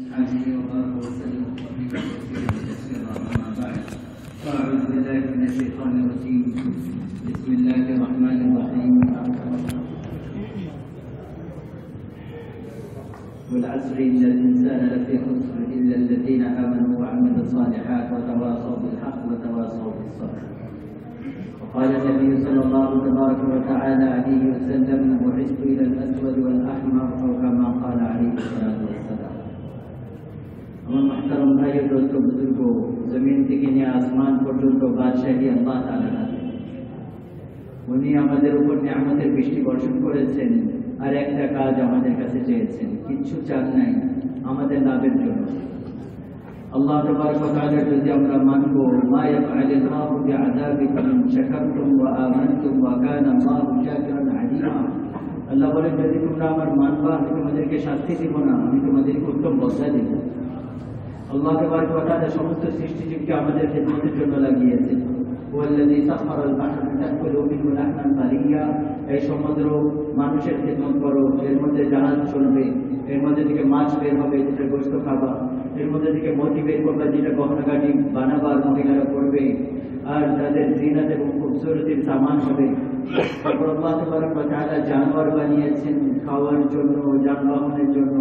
عليه وبارك وسلم وبارك كثيرا اما بعد فاعوذ بالله من الشيطان الرجيم بسم الله الرحمن الرحيم والعصر ان الانسان لفي خسر الا الذين امنوا وعملوا الصالحات وتواصوا بالحق وتواصوا بالصبر. وقال النبي صلى الله تبارك وتعالى عليه وسلم بعثت الى الاسود والاحمر او كما قال عليه الصلاه والسلام. আমার محترم ভাইয়ের দোস্ত বুজুর্গ, জমিন থেকে নিয়ে আসমান পর্যন্ত বাদশাহী আল্লাহ তাআলার হাতে। উনি আমাদের উপর নিয়ামতের বৃষ্টি বর্ষণ করেছেন, আর একটা কাজ আমাদের কাছে চেয়েছেন, কিচ্ছু চান নাই, আমাদের লাভের জন্য। আল্লাহ তাবারক ওয়া তাআলা যদি আমরা মানব, মা ইয়াফআলুল্লাহু বিআযাবিকুম ইন শাকারতুম ওয়া আমানতুম ওয়া কানা আল্লাহু শাকিরান আলিমা। আল্লাহ বলেন, যদি তোমরা আমার মানবা, আমি তোমাদেরকে শাস্তি দিব না, আমি তোমাদেরকে উত্তম বদলা দেব। আল্লাহ তাবারক ওয়া তাআলা সমস্ত সৃষ্টিজীবকে আমাদের খেদমতের জন্য লাগিয়েছেন। ওয়াল্লাযী সাখারাল বাহরা তাকুলু মিনহু লাহমান তারিয়্যা, এই সমুদ্র মানুষের খেদমত করো, এর মধ্যে জাহাজ চলবে, এর মধ্যে থেকে মাছ বের হবে, যেটা গোশত খাবা, এর মধ্যে থেকে মতি বের করবে, যেটা গহনাগাটি বানাবার মহিলারা করবে, আর তাদের জিনাত এবং খুবসুরতির সামান হবে। আল্লাহ তাবারক ওয়া তাআলা জানোয়ার বানিয়েছেন খাওয়ার জন্য, যানবাহনের জন্য।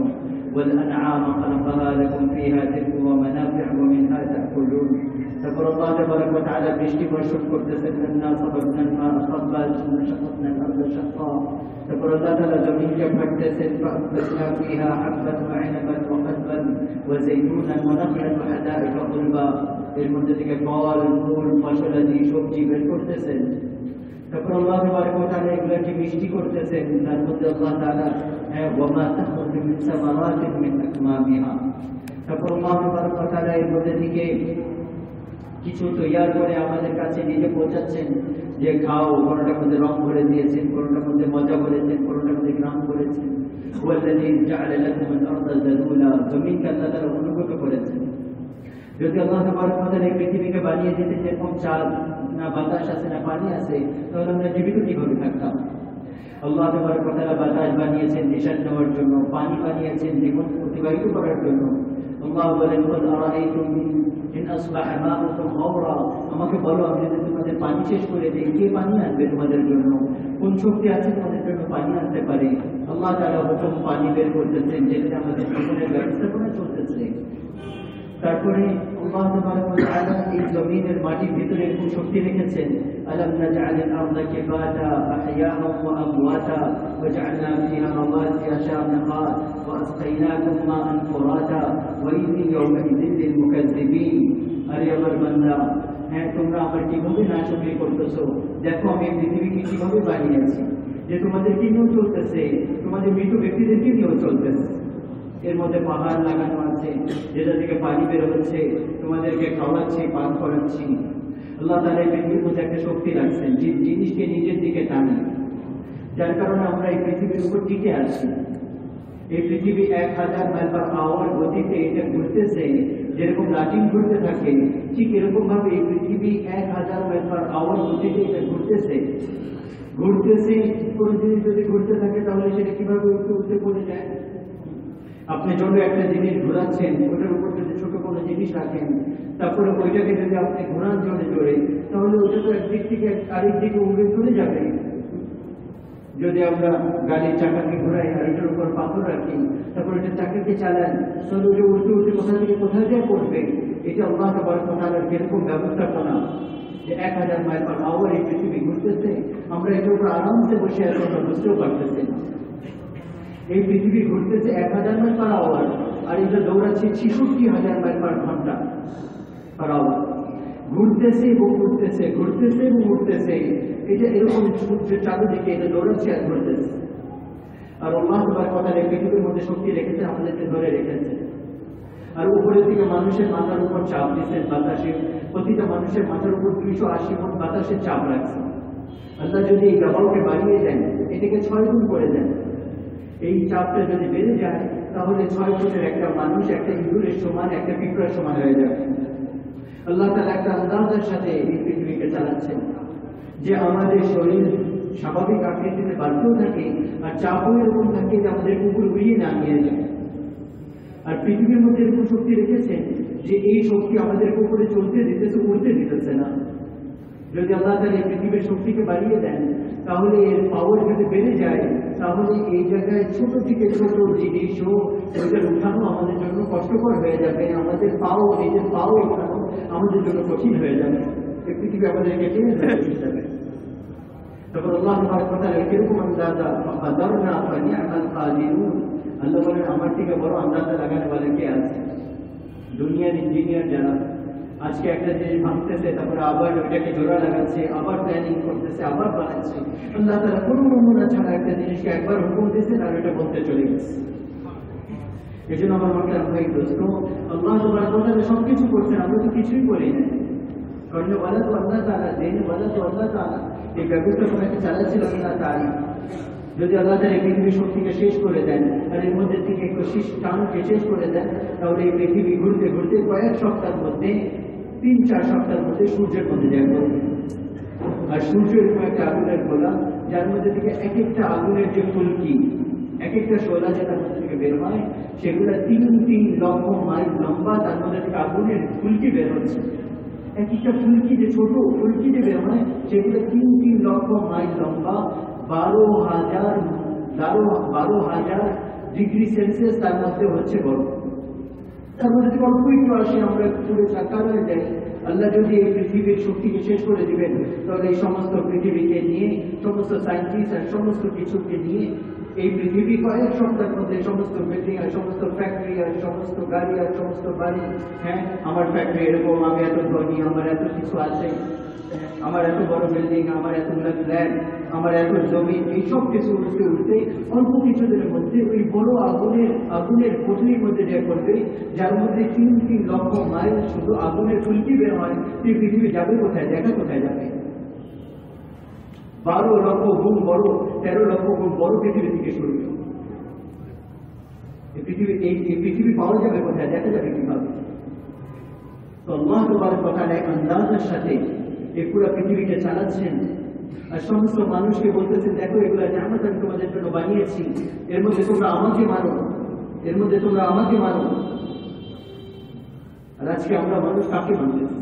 والأنعام خلقها لكم فيها دفء ومنافع ومنها تأكلون. তারপর আল্লাহ তাবারক ওয়া তাআলা বৃষ্টি বর্ষণ করতেছেন, ইন্না সাবাবনা আল-মা সাব্বা সুম্মা শাqqনা আল-আরদা শাক্কা। তারপর আল্লাহ তাআলা জমিনকে ফাটতেছেন, ফাআতবাসনা ফিহা হাব্বান ওয়া ইনাবান ওয়া কাদবান ওয়া যায়তুনান ওয়া নাখলান ওয়া হাদাইকা গুলবা, এর মধ্যে থেকে ফল, ফুল, ফসলাদি, সবজি বের করতেছেন। তারপর আল্লাহ তাবারক ওয়া তাআলা এগুলোকে মিষ্টি করতেছেন, তার মধ্যে আল্লাহ তাআলা ওয়ামা তাখরুজু মিন সামারাতিন মিন আকমামিহা। তারপর আল্লাহ তাবারক ওয়া তাআলা এর মধ্যে থেকে কিছু তৈয়ার করে আমাদের কাছে নিজে পৌঁছাচ্ছেন, যে খাও। কোনটার মধ্যে রং ভরে দিয়েছেন, কোনটার মধ্যে মজা ভরেছেন, কোনটার মধ্যে গ্রাম ভরেছেন। ওয়াল্লাযী জাআলা লাকুম আল-আরদা যালুলা, জমিনকে আল্লাহ তাআলা অনুগত করেছেন। যদি আল্লাহ তাবারক ওয়া তাআলা এই পৃথিবীকে বানিয়ে দিতেন যেরকম চাঁদ, না বাতাস আছে না পানি আছে, তাহলে আমরা জীবিত কিভাবে থাকতাম? আল্লাহ তাবারক ওয়া তাআলা বাতাস বানিয়েছেন নিঃশ্বাস নেওয়ার জন্য, পানি বানিয়েছেন জীবন অতিবাহিত করার জন্য। আল্লাহ বলেন, কুল আরাআইতুম ইন আসবাহা মাউকুম গাওরা, আমাকে বলো, আমি যদি তোমাদের পানি শেষ করে দেই, কে পানি আনবে তোমাদের জন্য? কোন শক্তি আছে তোমাদের জন্য পানি আনতে পারে? আল্লাহ তাআলা হুকুম পানি বের করতেছেন, যেটা আমাদের জীবনের ব্যবস্থাপনা চলতেছে। তারপরে আল্লাহ তাবারক ওয়া তাআলা এই জমিনের মাটির ভিতরে কোন শক্তি রেখেছেন? আলাম নাজআলিল আরদা কিফাতা আহইয়াআন ওয়া আমওয়াতা ওয়া জা'আলনা ফিহা রাওয়াসিয়া শামিখাত ওয়া আসকাইনাকুম মা'আন ফুরাতা ওয়াইলুন ইয়াওমাইযিন লিল মুকাজ্জিবিন। আরে আমার বান্দা, হ্যাঁ, তোমরা আমার কিভাবে নাশকরি করতেছো? দেখো আমি এই পৃথিবীকে কিভাবে বানিয়েছি, যে তোমাদেরকে নিয়েও চলতেছে, তোমাদের মৃত ব্যক্তিদেরকে নিয়েও চলতেছে। এর মধ্যে পাহাড় লাগানো আছে, যেটা থেকে পানি বের হচ্ছে, তোমাদেরকে খাওয়াচ্ছি, পান করাচ্ছি। আল্লাহ তাআলা এই পৃথিবীর মধ্যে একটা শক্তি রাখছেন, যে জিনিসকে নিজের দিকে টানে, যার কারণে আমরা এই পৃথিবীর উপর টিকে আছি। এই পৃথিবী 1000 মাইল পার আওয়ার গতিতে এটা ঘুরতেছে, যেরকম লাটিম ঘুরতে থাকে, ঠিক এরকম ভাবে এই পৃথিবী 1000 মাইল পার আওয়ার গতিতে এটা ঘুরতেছে। কোনো জিনিস যদি ঘুরতে থাকে, তাহলে সেটা কিভাবে উঠতে পড়ে যায়? আপনি জন্য একটা জিনিস ঘোরাচ্ছেন, ওটার উপর যদি ছোট কোনো জিনিস রাখেন, তারপরে ওইটাকে যদি আপনি ঘোরান জোরে জোরে, তাহলে ওটা তো একদিক থেকে আরেক দিকে উড়ে চলে যাবে। যদি আমরা গাড়ির চাকাকে ঘোরাই আর এটার উপর পাথর রাখি, তারপর এটা চাকাকে চালান, তাহলে ওটা উঠতে উঠতে কোথা থেকে কোথায় যায় পড়বে। এটা আল্লাহ তাবারক ওয়া তাআলার কিরকম ব্যবস্থাপনা, যে 1000 মাইল পার আওয়ার এই পৃথিবী ঘুরতেছে, আমরা এটার উপর আরামসে বসে আছি, আমরা বুঝতেও পারতেছি না। এই পৃথিবী ঘুরতেছে 1000 মাইল পার আওয়ার, আর এটা দৌড়াচ্ছে 66,000 মাইল পার ঘন্টা পার আওয়ার। ঘুরতেছে এবং উঠতেছে, ঘুরতেছে এবং উঠতেছে। এটা এরকম সূর্যের চারদিকে এটা দৌড়াচ্ছে আর ঘুরতেছে। আর আল্লাহ তাবারক ওয়া তাআলা পৃথিবীর মধ্যে শক্তি রেখেছে, আমাদেরকে ধরে রেখেছে। আর উপরের দিকে মানুষের মাথার উপর চাপ দিচ্ছেন বাতাসে, প্রতিটা মানুষের মাথার উপর 280 মণ বাতাসের চাপ রাখছে। আল্লাহ যদি এই ব্যবহারকে বাড়িয়ে দেন, এটাকে 6 গুণ করে দেন, এই চাপটা যদি বেড়ে যায়, তাহলে 6 ফুটের একটা মানুষ একটা ইঁদুরের সমান, একটা পিঁপড়ার সমান হয়ে যাবে। আল্লাহ তাআলা একটা আন্দাজের সাথে এই পৃথিবীকে চালাচ্ছেন, যে আমাদের শরীর স্বাভাবিক আকৃতিতে বাড়তেও থাকে, আর চাপও এরকম থাকে যে আমাদের কুকুর উড়িয়ে না নিয়ে যায়। আর পৃথিবীর মধ্যে এরকম শক্তি রেখেছেন যে এই শক্তি আমাদের উপরে চলতে দিতেছে, উঠতে দিতেছে না। যদি আল্লাহ তাআলা এই পৃথিবীর শক্তিকে বাড়িয়ে দেন, তাহলে এর পাওয়ার যদি বেড়ে যায়, তাহলে এই জায়গায় ছোট থেকে ছোট জিনিসও ওইটার উঠানো আমাদের জন্য কষ্টকর হয়ে যাবে। আমাদের নিজের পাও উঠানো আমাদের জন্য কঠিন হয়ে যাবে। এই পৃথিবী আমাদেরকে টেনে ধরে যাবে। তখন আল্লাহ তাআলা কথা কিরকম আন্দাজা ফাদারনা ফানিআমাল কাদিরুন। আল্লাহ বলেন আমার থেকে বড় আন্দাজা লাগানো বলে কে আছে? দুনিয়ার ইঞ্জিনিয়ার যারা আজকে একটা জিনিস ভাবতেছে, তারপরে আবার ওইটাকে জোড়া লাগাচ্ছে, আবার প্ল্যানিং করতেছে, আবার বানাচ্ছে। আল্লাহ তাআলা কোনো নমুনা ছাড়া একটা জিনিসকে একবার হুকুম দিয়েছেন আর ওইটা বলতে চলে গেছে। এই জন্য আমার মাথায় ভাই দোস্ত, আল্লাহ তাআলা কোথায় সবকিছু করছেন, আমরা তো কিছুই করি না। কারণ বলা তো আল্লাহ তাআলা, দেন বলা তো আল্লাহ তাআলা, এই ব্যবস্থাপনাকে চালাচ্ছিল আল্লাহ তাআলা। যদি আল্লাহ তাআলা এই পৃথিবীর শক্তিকে শেষ করে দেন আর এর মধ্যে থেকে একটু টানকে শেষ করে দেন, তাহলে এই পৃথিবী ঘুরতে ঘুরতে কয়েক সপ্তাহের মধ্যে, 3-4 সপ্তাহের মধ্যে সূর্যের মধ্যে যাবে। আর সূর্য এরকম একটা আগুনের গোলা, যার মধ্যে থেকে এক একটা আগুনের যে ফুলকি, এক একটা শোলা যে তার মধ্যে থেকে বের হয়, সেগুলো 3 লক্ষ মাইল লম্বা, তার মধ্যে থেকে আগুনের ফুলকি বের হচ্ছে। এক একটা ফুলকি যে ছোট ফুলকি যে বের হয়, সেগুলো 3 লক্ষ মাইল লম্বা, 12,000 ডিগ্রি সেলসিয়াস তার মধ্যে হচ্ছে বরফ। তার মধ্যে থেকে অল্প একটু আসে, আমরা পুরো চাকার হয়ে যাই। আল্লাহ যদি এই পৃথিবীর শক্তিকে শেষ করে দিবেন, তাহলে এই সমস্ত পৃথিবীকে নিয়ে, সমস্ত সায়েন্টিস্ট আর সমস্ত কিছুকে নিয়ে এই পৃথিবী কয়েক সপ্তাহের মধ্যে সমস্ত বিল্ডিং আর সমস্ত ফ্যাক্টরি আর সমস্ত গাড়ি আর সমস্ত বাড়ি, হ্যাঁ আমার ফ্যাক্টরি এরকম, আমি এত ধনী, আমার এত কিছু আছে, আমার এত বড় বিল্ডিং, আমার এতগুলো ফ্ল্যাট, আমার এত জমি, এইসব কিছু উঠতে উঠতে অল্প কিছুদিনের মধ্যে ওই বড় আগুনের পটলির মধ্যে যে পড়বে, যার মধ্যে 3 লক্ষ মাইল শুধু আগুনের ফুলকি বের হয়, সেই পৃথিবী যাবে কোথায়? দেখা কোথায় যাবে? 12 লক্ষ গুণ বড়, 13 লক্ষ গুণ বড় পৃথিবী থেকে শুরু। এই পৃথিবী পাওয়া যাবে কোথায়? দেখা যাবে কিভাবে? তো আল্লাহ তাআলার কথার এক আন্দাজের সাথে এই পুরো পৃথিবীকে চালাচ্ছেন আর সমস্ত মানুষকে বলতেছেন, দেখো এগুলো নিয়ামত আমি তোমাদের জন্য বানিয়েছি, এর মধ্যে তোমরা আমাকে মানো, এর মধ্যে তোমরা আমাকে মানো। আর আজকে আমরা মানুষ কাকে মানতেছি?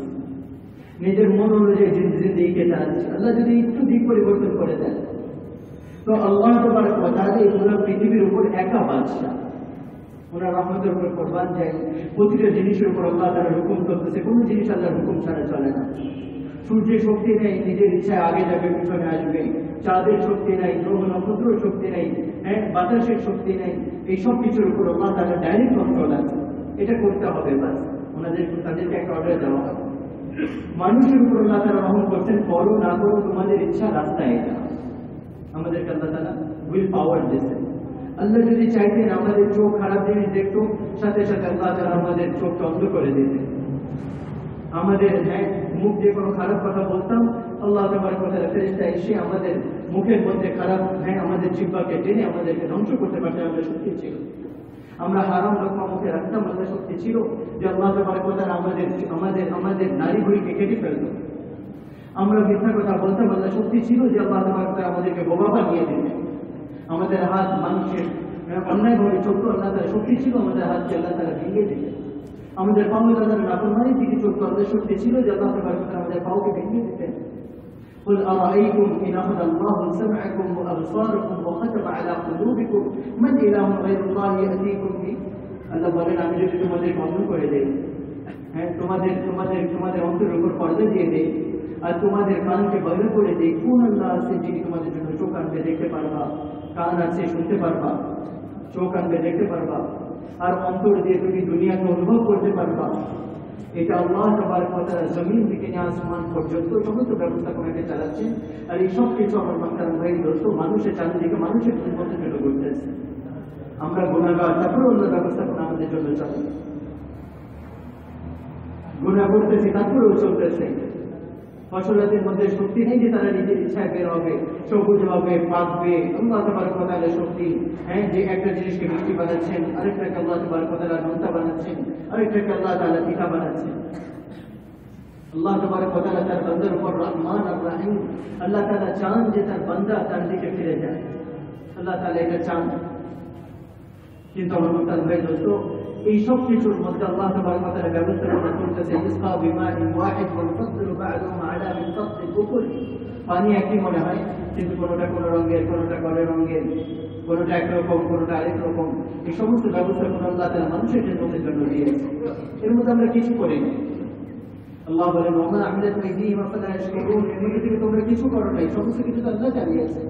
নিজের মন অনুযায়ী জিন্দেগিকে চালাচ্ছি। আল্লাহ যদি একটু দিক পরিবর্তন করে দেন, তো আল্লাহ তাআলার কথা এই পুরো পৃথিবীর উপর একা বাদশা, ওনার রহমতের উপর কোরবান যায়। প্রতিটা জিনিসের উপর আল্লাহ তাআলা হুকুম করতেছে, কোনো জিনিস আল্লাহর হুকুম ছাড়া চলে না। সূর্যের শক্তি নেই, নিজের ইচ্ছায় আগে যাবে পিছনে আসবে। চাঁদের শক্তি নাই, গ্রহ নক্ষত্রের শক্তি নেই, হ্যাঁ বাতাসের শক্তি নেই। এই সব কিছুর উপর আল্লাহ তাআলা ডাইরেক্ট কন্ট্রোল আছে। এটা করতে হবে, বাস তাদেরকে একটা অর্ডার দেওয়া হবে। মানুষের উপর আল্লাহ তাআলা রহম করছেন, করো না করো তোমাদের ইচ্ছা, রাস্তা এটা। আমাদেরকে আল্লাহ তাআলা উইল পাওয়ার দিয়েছেন। আল্লাহ যদি চাইতেন আমাদের চোখ খারাপ জিনিস দেখতো, সাথে সাথে আল্লাহ তাআলা আমাদের চোখটা অন্ধ করে দিতেন। আমাদের মুখ দিয়ে কোনো খারাপ কথা বলতাম, আল্লাহ তাবারক ওয়া তাআলা ফেরেশতা এসে আমাদের মুখের মধ্যে খারাপ আমাদের জিহ্বাকে টেনে আমাদেরকে ধ্বংস করতে পারতেন। আমাদের শক্তি ছিল। আমরা হারাম লোকমা মুখে রাখতাম, আমাদের শক্তি ছিল যে আল্লাহ তাবারক ওয়া তাআলা আমাদের নারী ভুঁড়িকে কেটে ফেলত। আমরা মিথ্যা কথা বলতাম, আল্লাহ শক্তি ছিল যে আল্লাহ তাবারক ওয়া তাআলা আমাদেরকে বোবা বানিয়ে দিতেন। আমাদের হাত মানুষের অন্যায়ভাবে চলতো, আল্লাহ তাআলা শক্তি ছিল আমাদের হাতকে আল্লাহ তাআলা ভেঙে দিতেন। আমাদের পাও আল্লাহর নাফরমানি থেকে চলতো, আল্লাহ শক্তি ছিল যে আল্লাহ তাবারক ওয়া তাআলা আমাদের পাওকে ভেঙে দিতেন। قل أرأيتم إن أخذ الله سمعكم وأبصاركم وختم على قلوبكم من إله غير الله يأتيكم به। আল্লাহ বলেন, আমি যদি তোমাদের বন্ধ করে দেই, তোমাদের অন্তরের উপর পর্দা দিয়ে দেই, আর তোমাদের কানকে বন্ধ করে দেই, কোন আল্লাহ আছে যিনি তোমাদের জন্য চোখ আনবে দেখতে পারবা, কান আছে শুনতে পারবা, চোখ আনবে দেখতে পারবা, আর অন্তর দিয়ে তুমি দুনিয়াকে অনুভব করতে পারবা? এটা আল্লাহ তাবারক ওয়া তাআলা জমিন থেকে নিয়ে আসমান পর্যন্ত সমস্ত ব্যবস্থাপনাকে চালাচ্ছেন। আর এই সব কিছু আমার মাথার ভাই দোস্ত মানুষের চারিদিকে মানুষের উন্নতির জন্য করতেছে। আমরা গুনাহগার, তারপরেও অন্য ব্যবস্থাপনা আমাদের জন্য চলে। গুনাহ করতেছি তারপরেও চলতেছে। ফসলাদের মধ্যে শক্তি নেই যে তারা নিজের ইচ্ছায় বের হবে, সবুজ হবে, পাকবে। আল্লাহ তাবারক ওয়া তাআলার শক্তি, যে একটা জিনিসকে মিষ্টি বানাচ্ছেন, আরেকটাকে আল্লাহ তাবারক ওয়া তাআলা নোনতা বানাচ্ছেন, আরেকটাকে আল্লাহ তাআলা পিঠা বানাচ্ছেন। আল্লাহ তাবারক ওয়া তাআলা তার বান্দার উপর রহমান আর রহিম। আল্লাহ তাআলা চান যে তার বান্দা তার দিকে ফিরে যায়। আল্লাহ তাআলা এটা চান। কিন্তু আমার মুহতারাম ভাই দোস্ত, এই সব কিছুর মধ্যে আল্লাহ তাবারক ওয়া তাআলা ব্যবস্থাপনা করতেছে ইসকা বিমাইন ওয়াহিদ ওয়াল ফাদলু বা'দুহুম আলা মিন ফাদলি কুল। পানি একই মনে হয়, কিন্তু কোনোটা কোনো রঙের, কোনোটা কোনো রঙের, কোনোটা একরকম, কোনোটা আরেক রকম। এই সমস্ত ব্যবস্থাপনা আল্লাহ তাআলা মানুষের জন্য দিয়েছে। এর মধ্যে আমরা কিছু করি না। আল্লাহ বলেন ওমা আমিলাত আইদিহিম ফালা ইয়াশকুরুন, এর মধ্যে থেকে তোমরা কিছু করো নাই, সমস্ত কিছু তো আল্লাহ চালিয়েছে।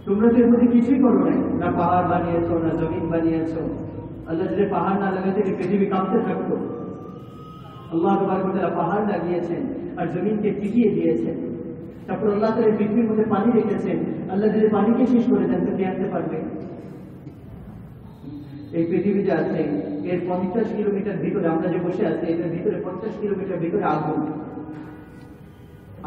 তোমরা তো এর মধ্যে কিছুই করো নাই, না পাহাড় বানিয়েছো, না জমিন বানিয়েছো। আল্লাহ যদি পাহাড় না লাগাতে পৃথিবী কাঁপতে থাকতো। আল্লাহ তাবারক ওয়া তাআলা পাহাড় লাগিয়েছেন আর জমিনকে টিকিয়ে দিয়েছেন। তারপর আল্লাহ তাআলা পৃথিবীর মধ্যে পানি রেখেছেন। আল্লাহ যদি পানিকে শেষ করে দেন তো কে আনতে পারবে? এই পৃথিবী যে আছে এর 50 কিলোমিটার ভিতরে আমরা যে বসে আছি, এর ভিতরে 50 কিলোমিটার ভিতরে আগুন।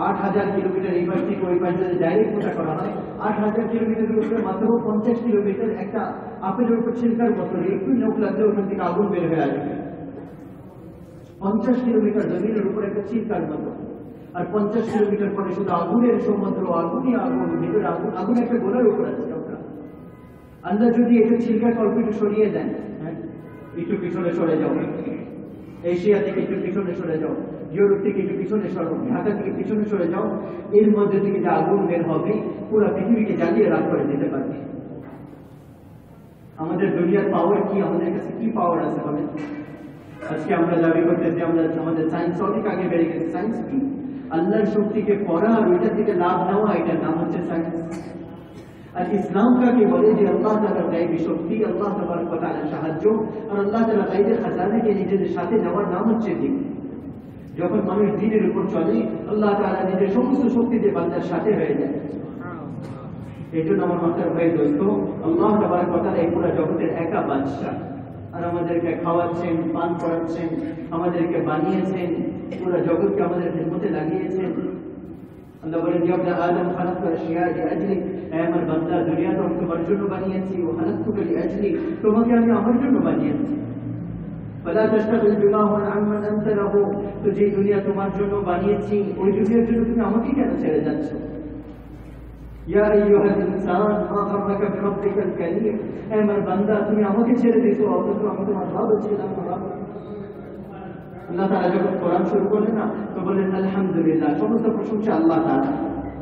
8000 কিলোমিটার এই পাশ থেকে ওই পাশ যদি ডাইরেক্ট মোটা করা হয়, 8000 কিলোমিটারের উপরে মাত্র 50 কিলোমিটার একটা আপেলের উপর ছিলকার মতো একটু নখ লাগলে ওখান থেকে আগুন বের হয়ে আসবে। 50 কিলোমিটার জমিনের উপর একটা ছিলকার মতো, আর 50 কিলোমিটার পরে শুধু আগুনের সমুদ্র, আগুনই আগুন, ভিতরে আগুন। আগুন একটা গোলার উপর আছে। আল্লাহ যদি এটা ছিলকা কল্প একটু সরিয়ে দেন, হ্যাঁ, একটু পিছনে সরে যাও, এশিয়া থেকে একটু পিছনে সরে যাও, ইউরোপ থেকে একটু পিছনে সরো, ঢাকা থেকে পিছনে সরে যাও, এর মধ্যে থেকে যে আগুন বের হবে পুরো পৃথিবীকে জ্বালিয়ে রাগ করে দিতে পারবে। আমাদের দুনিয়ার পাওয়ার কি? আমাদের কাছে কি পাওয়ার আছে বলেন? আজকে আমরা দাবি করতেছি আমাদের সায়েন্স অনেক আগে বেড়ে গেছে। সায়েন্স কি? আল্লাহর শক্তিকে পড়া আর ওইটা থেকে লাভ নেওয়া, এটার নাম হচ্ছে সায়েন্স। আর ইসলাম কাকে বলে? যে আল্লাহ তাআলার গায়বী শক্তি, আল্লাহ তাবারক ওয়া তাআলার সাহায্য আর আল্লাহ তাআলার গায়বের খাজানাকে নিজেদের সাথে নেওয়ার নাম হচ্ছে দ্বীন। যখন মানুষ দ্বীনের উপর চলে, আল্লাহ তাআলা নিজের সমস্ত শক্তি দিয়ে বান্দার সাথে হয়ে যায়। এই জন্য আমার মাথার ভাই দোস্ত, আল্লাহ তাবারক ওয়া তাআলা এই পুরো জগতের একা বাদশা। আর আমাদেরকে খাওয়াচ্ছেন, পান করাচ্ছেন, আমাদেরকে বানিয়েছেন, পুরো জগৎকে আমাদের খেদমতে লাগিয়েছেন। আল্লাহ বলেন ইয়া আদম খালাকতু আশিয়া লিআজলি, হে আমার বান্দা, দুনিয়া তো আমি তোমার জন্য বানিয়েছি। ও খালাকতুকা লিআজলি, তোমাকে আমি আমার জন্য বানিয়েছি। ফালা তাশতাগিল বিমা হুয়া আম্মান আনতা লাহু, তো যে দুনিয়া তোমার জন্য বানিয়েছি ওই দুনিয়ার জন্য তুমি আমাকে কেন ছেড়ে যাচ্ছ? ইয়া আইয়ুহাল ইনসান মা গাররাকা বিরাব্বিকাল কারীম, হে আমার বান্দা, তুমি আমাকে ছেড়ে দিয়েছো, অথচ আমি তোমার রব ছিলাম। আল্লাহ তাআলা যখন কোরআন শুরু করলেন না, তো বললেন আলহামদুলিল্লাহ, সমস্ত প্রশংসা আল্লাহ তাআলা,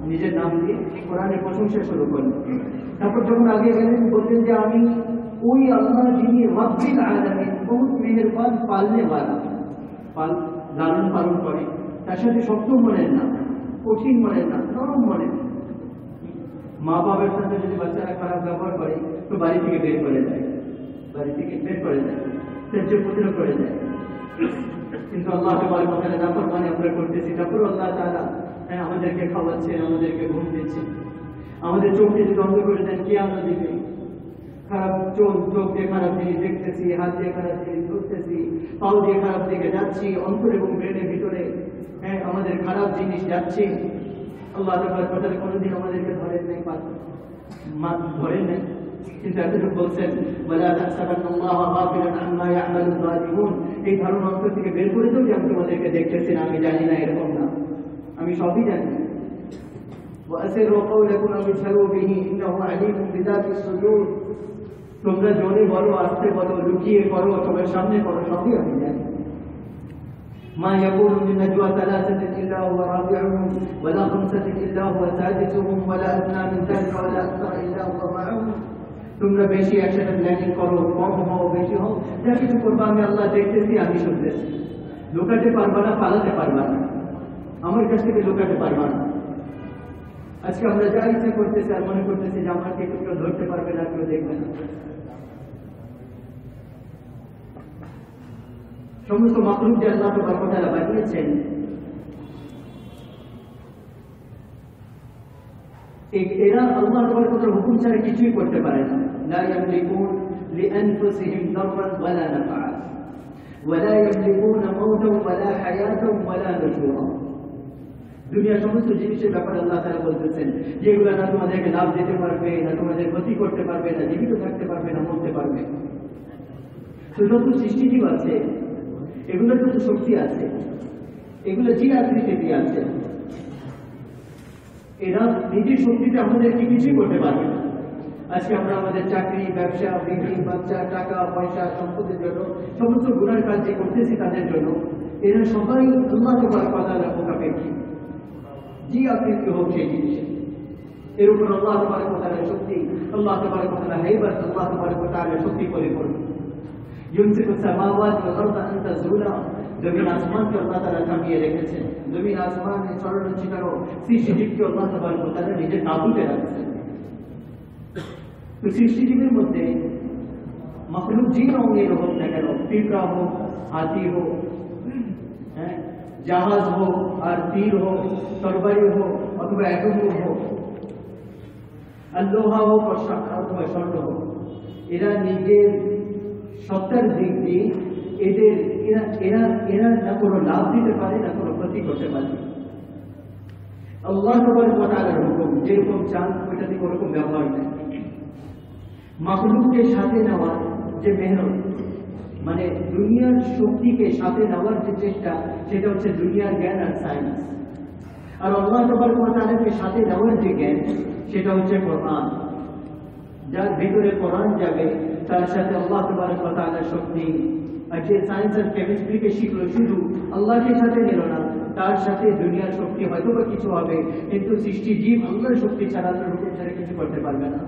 নিজের নাম দিয়ে কোরআনের প্রশংসা শুরু করলেন। তারপর যখন আগে গেলেন বললেন যে আমি ওই আল্লাহ যিনি রব্বিল আলামিন, বহুত মেহেরবান, পালনে ওয়ালা, লালন পালন করে, তার সাথে শক্ত মনের না, কঠিন মনের না, নরম মনের। মা বাবার সাথে যদি বাচ্চারা খারাপ ব্যবহার করে তো বাড়ি থেকে বের করে দেয়, বাড়ি থেকে বের করে দেয়, ত্যায্য পুত্র করে দেয়। কিন্তু আল্লাহ তাবারক ওয়া তাআলা নাফরমানি আমরা করতেছি, তারপর আল্লাহ তাআলা আমাদেরকে খাওয়াচ্ছেন, আমাদেরকে ঘুম দিচ্ছেন। আমাদের চোখকে যদি বন্ধ করে দেন, কি আমরা দেখি? খারাপ চোখ দিয়ে খারাপ জিনিস দেখতেছি, হাত দিয়ে খারাপ জিনিস ধরতেছি, পাও দিয়ে খারাপ দিকে যাচ্ছি, অন্তর এবং ব্রেনের ভিতরে আমাদের খারাপ জিনিস যাচ্ছে। আল্লাহ তাবারক ওয়া তাআলা কোনোদিন আমাদেরকে ধরেন নাই, ধরেন নাই, কিন্তু এতটুকু বলছেন ওয়ালা তাহসাবান্নাল্লাহা গাফিলান আম্মা ইয়া'মালুল যালিমুন, এই ধারণা অন্তর থেকে বের করে দাও যে আমি তোমাদেরকে দেখতেছি না, আমি জানি না, এরকম না, আমি সবই জানি। ওয়াসিরু কাওলাকুম আও ইজহারু বিহি ইন্নাহু আলীমুম বিযাতিস সুদূর, তোমরা জোরে বলো, আস্তে বলো, লুকিয়ে করো অথবা সামনে করো, সবই আমি জানি। ما يكون من نجوى ثلاثة إلا هو رابعهم ولا خمسة إلا هو سادسهم ولا أدنى من ذلك ولا أكثر إلا هو معهم। তোমরা বেশি একসাথে প্ল্যানিং করো, কম হও, বেশি হও, যা কিছু করবো আমি আল্লাহ দেখতেছি, আমি শুনতেছি। লুকাতে পারবা না, পালাতে পারবা না, আমার কাছ থেকে লুকাতে পারবা না। আজকে আমরা যা ইচ্ছা করতেছি আর মনে করতেছি যে আমাকে কেউ ধরতে পারবে না, কেউ দেখবে না। সমস্ত মাখলুক যে আল্লাহ তাবারক ওয়া তাআলা বানিয়েছেন, এরা আল্লাহ তাবারক ওয়া তাআলার হুকুম ছাড়া কিছুই করতে পারে না। লা ইয়ামলিকুন লিআনফুসিহিম দাররান ওয়ালা নাফআ ওয়ালা ইয়ামলিকুনা মাউতান ওয়ালা হায়াতান ওয়ালা নুশুরা। দুনিয়ার সমস্ত জিনিসের ব্যাপারে আল্লাহ তাআলা বলতেছেন যেগুলো না তোমাদেরকে লাভ দিতে পারবে, না তোমাদের ক্ষতি করতে পারবে, না জীবিত থাকতে পারবে, না মরতে পারবে। তো যত সৃষ্টিজীব আছে এগুলোর যত শক্তি আছে, এগুলো যে আকৃতিতে আছে, এরা নিজের শক্তিতে আমাদেরকে কিছুই করতে পারবে না। আজকে আমরা আমাদের চাকরি, ব্যবসা, বিবি, বাচ্চা, টাকা পয়সা, সম্পদের জন্য সমস্ত গুনার কাজ যে করতেছি তাদের জন্য এরা সবাই আল্লাহ তাবারক ওয়া তাআলার মুখাপেক্ষী। জি আপনি কি হোক সেই জিনিসে এর উপর আল্লাহ তাবারক ওয়া তাআলার শক্তি, আল্লাহ তাবারক ওয়া তাআলার হাইবাত, আল্লাহ তাবারক ওয়া তাআলার শক্তি পরিপূর্ণ। ইউমসিকুস সামাওয়াতি ওয়াল আরদা আন তাযুলা, জমিন আসমানকে আল্লাহ তাআলা থামিয়ে রেখেছেন। জমিন আসমানের চলন চিকারো সৃষ্টিজীবকে আল্লাহ তাবারক ওয়া তাআলা নিজের কাবুতে রাখছেন। তো সৃষ্টিজীবের মধ্যে মখলুক যে রঙের হোক না কেন, পিঁপড়া হোক, হাতি হোক, হ্যাঁ, জাহাজ হোক, আর তীর হোক, তরবারি হোক, অথবা অ্যাটম হোক, আর লোহা হোক অথবা স্বর্ণ হোক, এরা নিজের সত্তার দিক দিয়ে এদের এরা এরা এরা না কোনো লাভ দিতে পারে না কোনো ক্ষতি করতে পারে। আল্লাহ তাবারক ওয়া তাআলার হুকুম যেরকম চান ওইটা দিয়ে ওরকম ব্যবহার নেই। মাখলুককে সাথে নেওয়ার যে মেহনত, মানে দুনিয়ার শক্তিকে সাথে নেওয়ার যে চেষ্টা, সেটা হচ্ছে দুনিয়ার জ্ঞান আর সায়েন্স। আর আল্লাহ তাবারক ওয়া তাআলাকে সাথে নেওয়ার যে জ্ঞান, সেটা হচ্ছে কোরআন। যার ভিতরে কোরআন যাবে তার সাথে আল্লাহ তাবারক ওয়া তাআলার শক্তি। আর যে সায়েন্স আর কেমিস্ট্রিকে শিখলো শুধু আল্লাহকে সাথে নিল না, তার সাথে দুনিয়ার শক্তি হয়তো বা কিছু হবে, কিন্তু সৃষ্টি জীব আল্লাহর শক্তি ছাড়া, আল্লাহর হুকুম ছাড়া কিছু করতে পারবে না।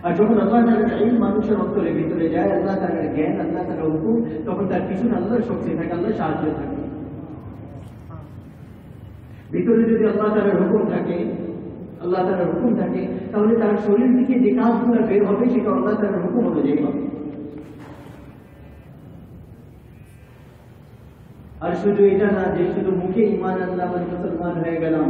আর যখন আল্লাহ তাআলার ইলম মানুষের অন্তরে ভিতরে যায়, আল্লাহ তাআলার জ্ঞান, আল্লাহ তাআলার হুকুম, তখন তার পিছনে আল্লাহর শক্তি থাকে, আল্লাহর সাহায্য থাকে। ভিতরে যদি আল্লাহ তাআলার হুকুম থাকে, আল্লাহ তাআলার হুকুম থাকে, তাহলে তার শরীর থেকে যে কাজগুলো বের হবে সেটা আল্লাহ তাআলার হুকুম অনুযায়ী হবে। আর শুধু এটা না যে শুধু মুখে ঈমান আনলাম আর মুসলমান হয়ে গেলাম,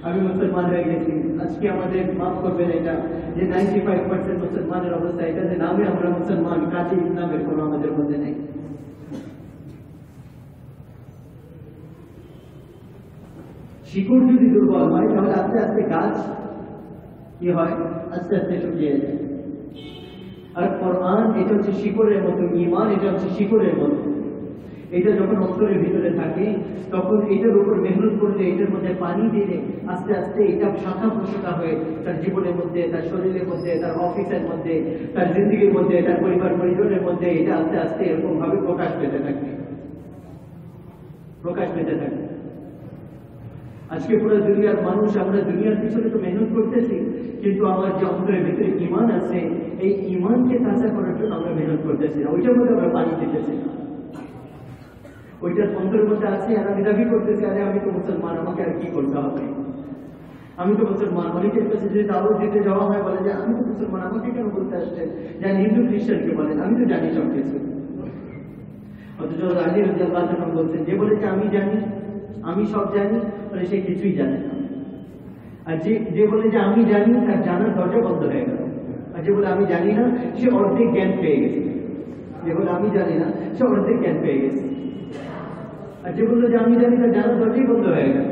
আমি মুসলমান হয়ে গেছি। আজকে আমাদের মাফ করবেন এটা যে 95% মুসলমানের অবস্থা এটা যে নামে আমরা মুসলমান, কাজে ইসলামের কোনো আমাদের মধ্যে নেই। শিকড় যদি দুর্বল হয় তাহলে আস্তে আস্তে গাছ কি হয়, আস্তে আস্তে শুকিয়ে যায়। আর কোরআন এটা হচ্ছে শিকড়ের মতো, ঈমান এটা হচ্ছে শিকড়ের মতো। এটা যখন অন্তরের ভিতরে থাকে তখন এটার উপর মেহনত করলে, এটার মধ্যে পানি দিলে আস্তে আস্তে এটা শাখা প্রশাখা হয়ে তার জীবনের মধ্যে, তার শরীরের মধ্যে, তার অফিসের মধ্যে, তার জিন্দগির মধ্যে, তার পরিবার পরিজনের মধ্যে এটা আস্তে আস্তে এরকম ভাবে প্রকাশ পেতে থাকে। আজকে পুরো দুনিয়ার মানুষ, আমরা দুনিয়ার পিছনে তো মেহনত করতেছি, কিন্তু আমার যে অন্তরের ভিতরে ঈমান আছে, এই ঈমানকে তাজা করার জন্য আমরা মেহনত করতেছি না, ওইটার মধ্যে আমরা পানি দিতেছি না। ওইটার অন্তরের মধ্যে আছে আর আমি দাবি করতেছি, আরে আমি তো মুসলমান, আমাকে আর কি করতে হবে, আমি তো মুসলমান। অনেকের কাছে যে দাওয়াত দিতে যাওয়া হয় বলে যে আমি তো মুসলমান, আমাকে কেন বলতে আসছেন? যেন হিন্দু খ্রিস্টানকে বলেন আমি তো জানি সব কিছু। অথচ আলী রাদিয়াল্লাহু আনহু বলছেন, যে বলেছে আমি জানি, আমি সব জানি, বলে সে কিছুই জানে না। আর যে বলে যে আমি জানি, তার জানার দরজা বন্ধ হয়ে গেল। আর যে বলে আমি জানি না, সে অর্ধেক জ্ঞান পেয়ে গেছে। যে বলে আমি জানি না, সে অর্ধেক জ্ঞান পেয়ে গেছে। আর যে বললো যে আমি জানি, তার জানার দরজাই বন্ধ হয়ে গেল।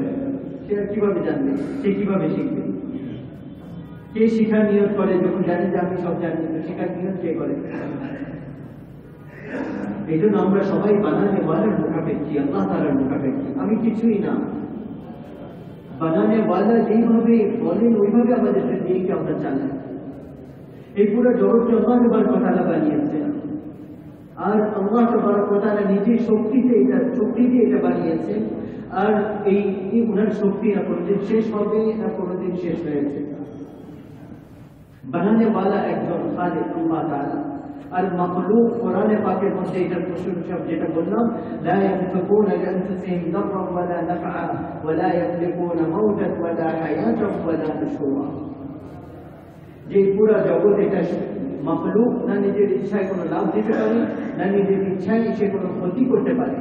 সে আর কিভাবে জানবে, সে কিভাবে শিখবে? কে শিখার নিয়ত করে যখন জানে যে আমি সব জানি? শেখার নিয়ত কে করে? এই জন্য আমরা সবাই বানানে ওয়ালার মুখাপেক্ষী, আল্লাহ তাআলার মুখাপেক্ষী। আমি কিছুই না। বানানে ওয়ালা যেইভাবে বলেন ওইভাবে আমাদের জিন্দগিকে আমরা চালাই। এই পুরো জগৎকে আল্লাহ তাবারক ওয়া তাআলা বানিয়েছেন। আর আল্লাহ তাবারক ওয়া তাআলা নিজের শক্তি দিয়ে এটা বানিয়েছেন। আর এই উনার শক্তি না কোনোদিন শেষ হবে না কোনোদিন শেষ হয়েছে। বানানে ওয়ালা একজন খালিক আল্লাহ তাআলা। আর মাখলুক কোরআনে পাকের মধ্যে এটার প্রশংসা যেটা বললাম, লা ইয়ামলিকুনা লিআনফুসিহিম দাররান ওয়ালা নাফআ ওয়ালা ইয়ামলিকুনা মাউতান ওয়ালা হায়াতান ওয়ালা নুশুরা। যে পুরো জগৎ এটা মাখলুক না নিজের ইচ্ছায় কোনো লাভ দিতে পারে, না নিজের ইচ্ছায় সে কোনো ক্ষতি করতে পারে,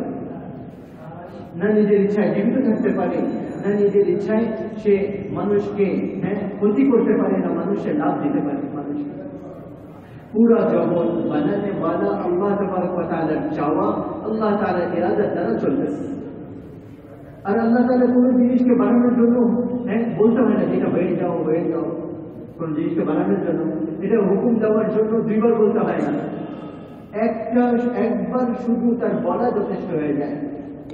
না নিজের ইচ্ছায় জীবিত থাকতে পারে, না নিজের ইচ্ছায় সে মানুষকে ক্ষতি করতে পারে, না মানুষের লাভ দিতে পারে। মানুষকে পুরা জগৎ বানানে ওয়ালা আল্লাহ তাবারক ওয়া তাআলার চাওয়া, আল্লাহ তাআলার ইরাদার দ্বারা চলতেছে। আর আল্লাহ তাআলা কোনো জিনিসকে বানানোর জন্য বলতে হয় না যেটা হয়ে যাও হয়ে যাও। কোন জিনিসকে বানানোর জন্য এটা হুকুম দেওয়ার জন্য দুইবার বলতে হয় না, একবার শুধু তার বলা যথেষ্ট হয়ে যায়।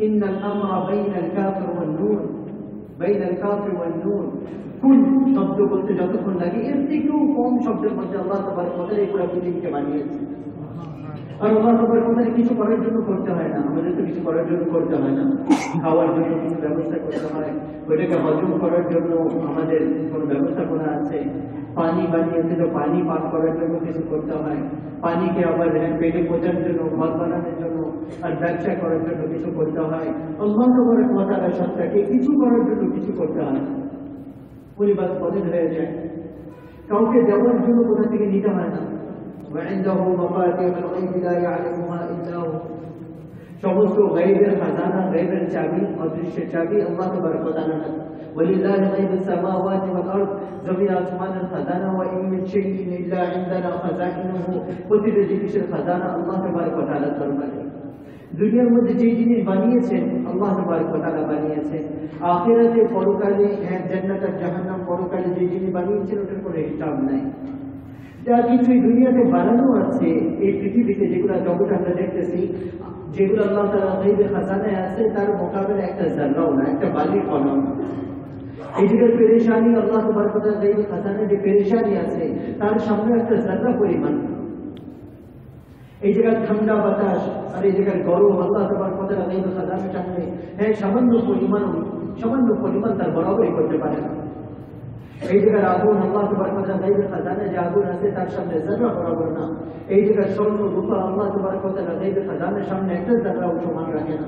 ইন্নাল আমরা বাইনাল কাফির ওয়ান নূর, বাইনাল কাফির ওয়ান নূর। কুল শব্দ বলতে যতক্ষণ লাগে এর থেকেও কম শব্দের মধ্যে আল্লাহ তাবারক ওয়া তাআলা এই পুরো পৃথিবীকে বানিয়েছে। আর আল্লাহ তাবারক ওয়া তাআলা কিছু করার জন্য করতে হয় না, আমাদের তো কিছু করার জন্য করতে হয় না। খাওয়ার জন্য কিছু ব্যবস্থা করতে হয়, ওইটাকে হজম করার জন্য আমাদের কোনো ব্যবস্থাপনা আছে। পানি বানিয়েছে তো পানি পান করার জন্য কিছু করতে হয়, পানিকে আবার পেটে পচার জন্য, ঘর বানানোর জন্য আর ব্যবসা করার জন্য কিছু করতে হয়। আল্লাহ তাবারক ওয়া তাআলা সত্তাকে কিছু করার জন্য কিছু করতে হয় না, উনি বাস বদল হয়ে যায়। কাউকে দেওয়ার জন্য কোথা থেকে নিতে হয় না। وعنده مفاتيح الغيب لا يعلمها إلا هو। সমস্ত গায়বের খাজানা, গায়বের চাবি, অদৃশ্যের চাবি আল্লাহ তাবারক ওয়া তাআলার হাতে। ولله غيب السماوات والأرض। জমিন আসমানের খাজানা, وإن من شيء إلا عندنا خزائنه। প্রতিটা জিনিসের খাজানা আল্লাহ তাবারক ওয়া তাআলার দরবারে। দুনিয়ার মধ্যে যে জিনিস বানিয়েছেন আল্লাহ তাবারক ওয়া তাআলা বানিয়েছেন। আখিরাতে পরকালে জান্নাত আর জাহান্নাম পরকালে যে জিনিস বানিয়েছেন ওটার কোনো হিসাব নাই। যা কিছু দুনিয়াতে বানানো আছে এই পৃথিবীতে, যেগুলো জগৎ আমরা দেখতেছি, যেগুলো আল্লাহ তাআলা গায়বের খাজানায় আছে, তার মোকাবেলায় একটা জাররাও না, একটা বালির কণাও না। এই যে পেরেশানি আল্লাহ তাবারক ওয়া তাআলা গায়বের খাজানায় যে পেরেশানি আছে তার সামনে একটা জাররা পরিমাণ। এই জায়গার ঠান্ডা বাতাস আর এই জায়গার গরম আল্লাহ তাবারক ওয়া তাআলা গায়বের খাজানার সামনে সামান্য পরিমাণ তার বরাবরই করতে পারে না। এই জায়গার আগুন আল্লাহ তাবারক ওয়া তাআলা গায়বের খাজানায় যে আগুন আছে তার সামনে জাররা বরাবর না। এই জায়গার স্বর্ণ রূপা আল্লাহ তাবারক ওয়া তাআলা গায়বের খাজানার সামনে একটা জাররাও সমান রাখে না।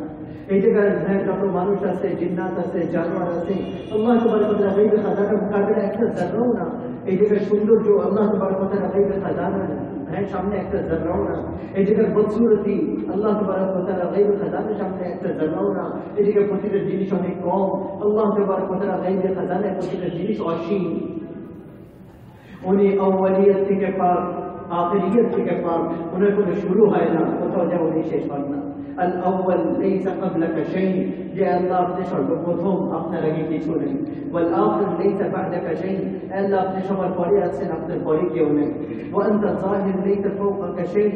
এই জায়গায় যত মানুষ আছে, জিন্নাত আছে, জানোয়ার আছে, আল্লাহ তাবারক ওয়া তাআলা গায়বের খাজানার মোকাবেলায় একটা জাররাও না। এই জায়গার সৌন্দর্য আল্লাহ তাবারক ওয়া তাআলা গায়বের খাজানার সামনে একটা জাররাও না। এই জায়গার বদসুরতি আল্লাহ তাবারক ওয়া তাআলা গায়বের খাজানার সামনে একটা জাররাও না। এই জায়গায় প্রতিটা জিনিস অনেক কম, আল্লাহ তাবারক ওয়া তাআলা গায়বের খাজানায় প্রতিটা জিনিস অসীম। উনি আউয়ালিয়ত থেকে পাক, আখিরিয়ত থেকে পাক, ওনার কোনো শুরু হয় না, কোথাও যা উনি শেষ হন না। আল আউয়াল লাইসা ক্বাবলাকা শাই, যে আল্লাহ আপনি সর্বপ্রথম, আপনার আগে কিছু নেই। ওয়াল আখির লাইসা বা'দাকা শাই, আল্লাহ আপনি সবার পরে আছেন, আপনার পরে কেউ নেই। ওয়া আনতা যাহির লাইসা ফাওকাকা শাই,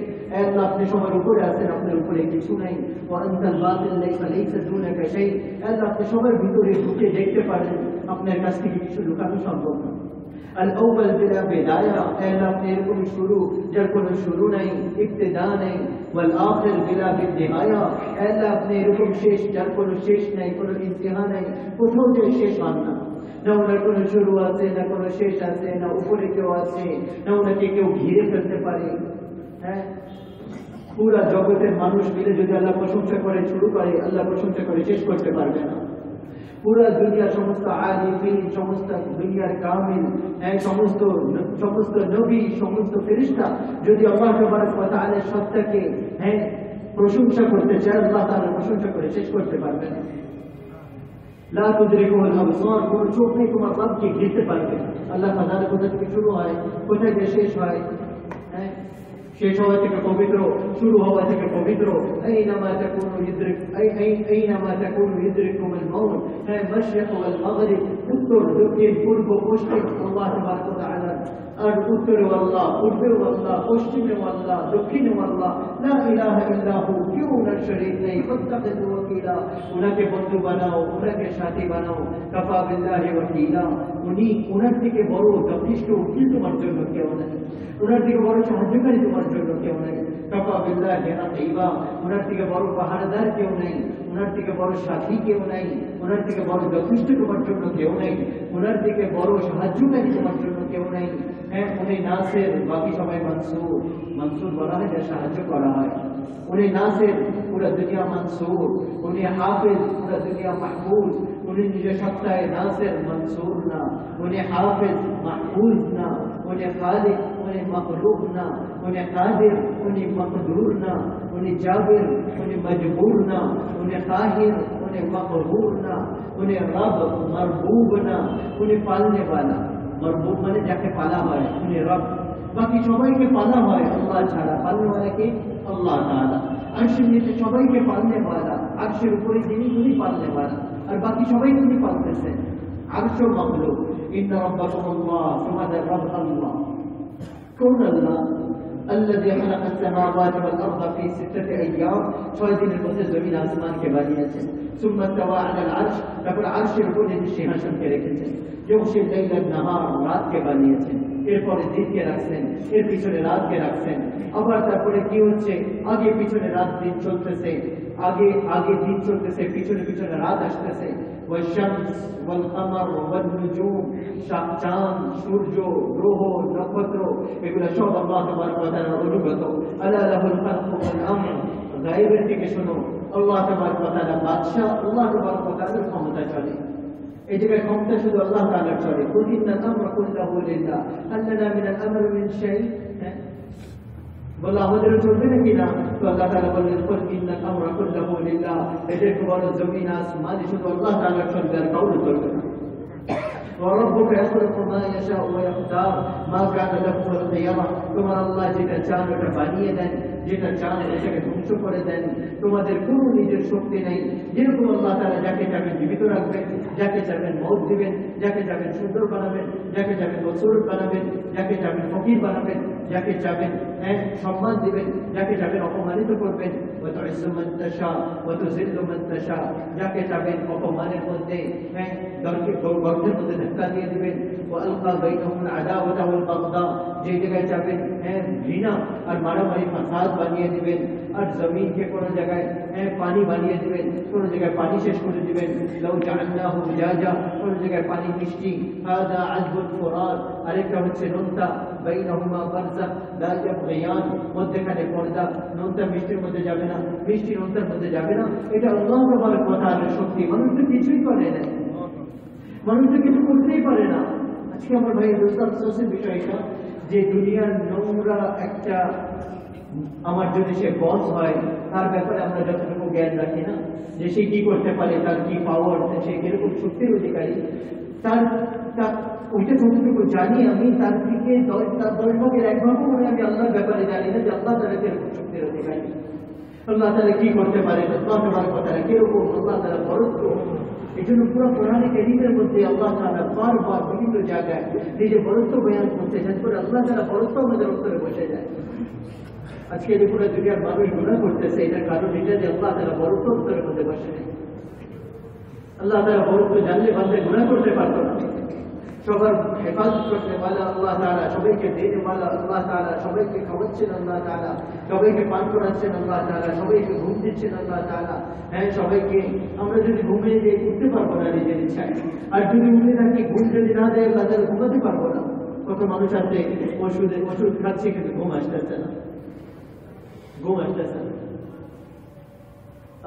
আল্লাহ আপনি সবার উপরে আছেন, আপনার উপরে কিছু নেই। ওয়া আনতাল বাতিল লাইসা দুনাকা শাই, আল্লাহ আপনি সবার ভিতরে ঢুকে দেখতে পারেন, আপনার কাছ থেকে কিছু লুকানো সম্ভব না। الأول بلا بداية، ألا تيركم شروع جركم شروع नहीं ابتدا नहीं। والآخر بلا بالنهاية، ألا تيركم शेष जरكم शेष नहीं, কোনো इंतहा नहीं, কোথাও যে শেষ হয় না। না ওনার কোনো শুরু আছে, না কোনো শেষ আছে, না উপরে কেউ আছে, না ওনাকে কেউ ঘিরে ফেলতে পারে। হ্যাঁ, পুরা জগতের মানুষ মিলে যদি আল্লাহ প্রশংসা করে শুরু করে, আল্লাহ প্রশংসা করে শেষ করতে পারবে না। পুরা দুনিয়া, সমস্ত আলিমিন, সমস্ত দুনিয়ার কামিল, সমস্ত নবী, সমস্ত ফেরেশতা যদি আল্লাহ তাবারক ওয়া তাআলার সত্তাকে প্রশংসা করতে চায়, আল্লাহ তাআলা প্রশংসা করে শেষ করতে পারবে না। লা তুদরিকুল আবসার, কোন চোখ নেই তোমার রবকে ঘিরতে পারবে না। আল্লাহ তাআলা কোথা থেকে শুরু হয়, কোথায় গিয়ে শেষ হয়, শেষ হওয়া থেকে পবিত্র, শুরু হওয়া থেকে পবিত্র। আইনামা তাকুনু ইদরিক আইনামা তাকুনু ইদরিকুমুল মাউত, মাশরিক ওয়াল মাগরিব, উত্তর দক্ষিণ পূর্ব পশ্চিম আল্লাহ তাবারক ওয়া তাআলা। আর উত্তরে আল্লাহ, পূর্বেও আল্লাহ, পশ্চিমেও আল্লাহ, দক্ষিণেও আল্লাহ। লা ইলাহা ইল্লা হু, কেউ ওনার শরীক নেই। ফাত্তাখিযু ওয়াকিলা, ওনাকে বন্ধু বানাও, ওনাকে সাথী বানাও। কাফা বিল্লাহি ওয়াকিলা, উনি ওনার থেকে বড় যথেষ্ট উকিল তোমার জন্য কেউ নেই, ওনার থেকে বড় সাহায্যকারী তোমার জন্য কেউ নেই। কাফা বিল্লাহি হাসিবা, ওনার থেকে বড় পাহারাদার কেউ নেই, ওনার থেকে বড় সাথী কেউ নেই, ওনার থেকে বড় যথেষ্ট তোমার জন্য কেউ নেই, ওনার থেকে বড় সাহায্যকারী তোমার জন্য কেউ নেই। উনি নাসির, বাকি সবাই মনসুর। মনসুর বলা হয় যা সাহায্য করা হয়। উনি নাসির, পুরা দুনিয়া মনসুর। উনি হাফিজ, পুরা দুনিয়া মাহফুজ। উনি নিজের সত্তায় নাসির, মনসুর না। উনি হাফিজ, মাহফুজ না। উনি খালিক, উনি মখলুক না। উনি কাদির, উনি মকদুর না। উনি জাবির, উনি মজবুর না। উনি কাহির, উনি মকহুর না। উনি রব, মরবুব না। উনি পালনে वाला, মরবুব মানে যাকে পালা হয়, উনি রব। বাকি সবাইকে পালা হয় আল্লাহ ছাড়া, পালনে वाला কে? আল্লাহ তাআলা। আরশের নিচে সবাইকে পালনে वाला, আরশের উপরে যিনি, উনি পালনে वाला, আর বাকি সবাই উনি পালতেছেন। আরশ মখলুক। ইন্না রাব্বাকুমুল্লাহ, তোমাদের রব আল্লাহ। কোন আল্লাহ? আল্লাযী খালাকাস সামাওয়াতি ওয়াল আরদা ফি সিত্তাতি আইয়াম, 6 দিনের মধ্যে জমিন আসমানকে বানিয়েছেন। সুম্মা তাওয়া আলাল আরশ, তারপর আরশের উপর নিজের সিংহাসনকে রেখেছেন। ইউগশিল লাইলান নাহার, রাতকে বানিয়েছেন, এরপরে দিনকে রাখছেন, এর পিছনে রাতকে রাখছেন। আবার তারপরে কি হচ্ছে, আগে পিছনে রাত দিন চলতেছে, আগে দিন চলতেছে, পিছনে পিছনে রাত আসতেছে। والشمس والقمر والنجوم, চাঁদ, সূর্য, গ্রহ, নক্ষত্র, এগুলো সব আল্লাহ তাবারক ওয়া তাআলার অনুগত। আলা লাহুল খালকু ওয়াল আমর, গায়বের দিকে শোনো, আল্লাহ তাবারক ওয়া তাআলা বাদশা, আল্লাহ তাবারক ওয়া তাআলার ক্ষমতা চলে। এই জায়গায় ক্ষমতা শুধু আল্লাহ তাআলার চলে। কুল ইন্নাল আমরা কুল্লুহু লিল্লাহ হাল লানা মিনাল আমরি মিন শাই, বলে আমাদের চলবে নাকি না? তো আল্লাহ তাআলা বললেন কুল ইন্নাল আমরা কুল্লুহু লিল্লাহ, এদের বড় জমিন আসমান শুধু আল্লাহ তাআলার চলবে, আর কারো চলবে না। وربك يخلق ما يشاء ويختار ما كان لهم الخيار, তোমার আল্লাহ যেটা চান ওটা বানিয়ে দেন, যেটা চান সেটাকে ধ্বংস করে দেন। তোমাদের কোনো নিজের শক্তি নেই। যেরকম আল্লাহ তাআলা যাকে চাবেন জীবিত রাখবেন, যাকে চাবেন মওত দিবেন, যাকে চাবেন সুন্দর বানাবেন, যাকে চাবেন বদসুরত বানাবেন, যাকে চাবেন ফকির বানাবেন, যাকে চাবেন সম্মান দিবেন, যাকে চাবেন অপমানিত করবেন। ওয়া তুইজ্জু মান তাশা ওয়া তুযিল্লু মান তাশা, যাকে চাবেন অপমানের মধ্যে গর্তের মধ্যে ধাক্কা দিয়ে দিবেন। ওয়া আলকা বাইনাহুম আদাওয়াতা ওয়াল বাগদা, যে জায়গায় চাবেন ঘৃণা আর মারামারি ফাসাদ বানিয়ে দিবেন। আর জমিনকে কোন জায়গায় পানি বানিয়ে দিবেন, কোন জায়গায় পানি শেষ করে দিবেন। লাউ জাআলনাহু উজাজা, কোন জায়গায় পানি মিষ্টি। হাযা আযবুল ফুরাত, আরেকটা হচ্ছে নোনতা। বাইনাহুমা বারযাখ লা ইয়াবগিয়ান, মধ্যখানে পর্দা, নোনতা মিষ্টির মধ্যে যাবে না, মিষ্টি নোনতার মধ্যে যাবে না। এটা আল্লাহ তাবারক ওয়া তাআলার শক্তি। মানুষ তো কিছুই করে না, মানুষ তো কিছু করতেই পারে না। আজকে আমার ভাই দোস্ত আফসোসের বিষয় এটা যে দুনিয়ার নোংরা একটা, আমার যদি সে বস হয় তার ব্যাপারে আমরা যতটুকু জ্ঞান রাখি না, যে সে কি করতে পারে, তার কি পাওয়ার, সে কিরকম শক্তির অধিকারী, তার ওইটা যতটুকু জানি আমি, তার দিকে 10 ভাগের 1 ভাগও মনে আমি আল্লাহর ব্যাপারে জানি না যে আল্লাহ তাআলা কিরকম শক্তির অধিকারী, আল্লাহ তাআলা কি করতে পারে, আল্লাহ তাবারক ওয়া তাআলা কিরকম, আল্লাহ তাআলা বরত্ব। এই জন্য পুরো কোরআনে কারীমের মধ্যে আল্লাহ তাআলা বারবার বিভিন্ন জায়গায় নিজের বরত্ব বয়ান করতে চান, করে আল্লাহ তাআলা বরত্ব আমাদের অন্তরে বসে যায়। আজকে যে পুরো দুনিয়ার মানুষ গুনাহ করতেছে, এটার কারণ এটা যে আল্লাহ তাআলা বরত্ব অন্তরের মধ্যে বসে নেই। আল্লাহ তাআলা বরত্ব জানলে বান্দা গুনাহ করতে পারতো না। সবার হেফাজত করতে ওয়ালা আল্লাহ তাআলা, সবাইকে দেনে ওয়ালা আল্লাহ তাআলা, সবাইকে খাওয়াচ্ছেন আল্লাহ তাআলা, সবাইকে পান করাচ্ছেন আল্লাহ তাআলা, সবাইকে ঘুম দিচ্ছেন আল্লাহ তাআলা। সবাইকে, আমরা যদি ঘুমিয়ে যাই উঠতে পারবো না নিজের ইচ্ছায়, আর যদি উঠে থাকি ঘুম যদি না দেয় আল্লাহ তাআলা ঘুমাতে পারবো না। কত মানুষ আছে ওষুধ খাচ্ছে কিন্তু ঘুম আসতেছে না, ঘুম আসতেছে না।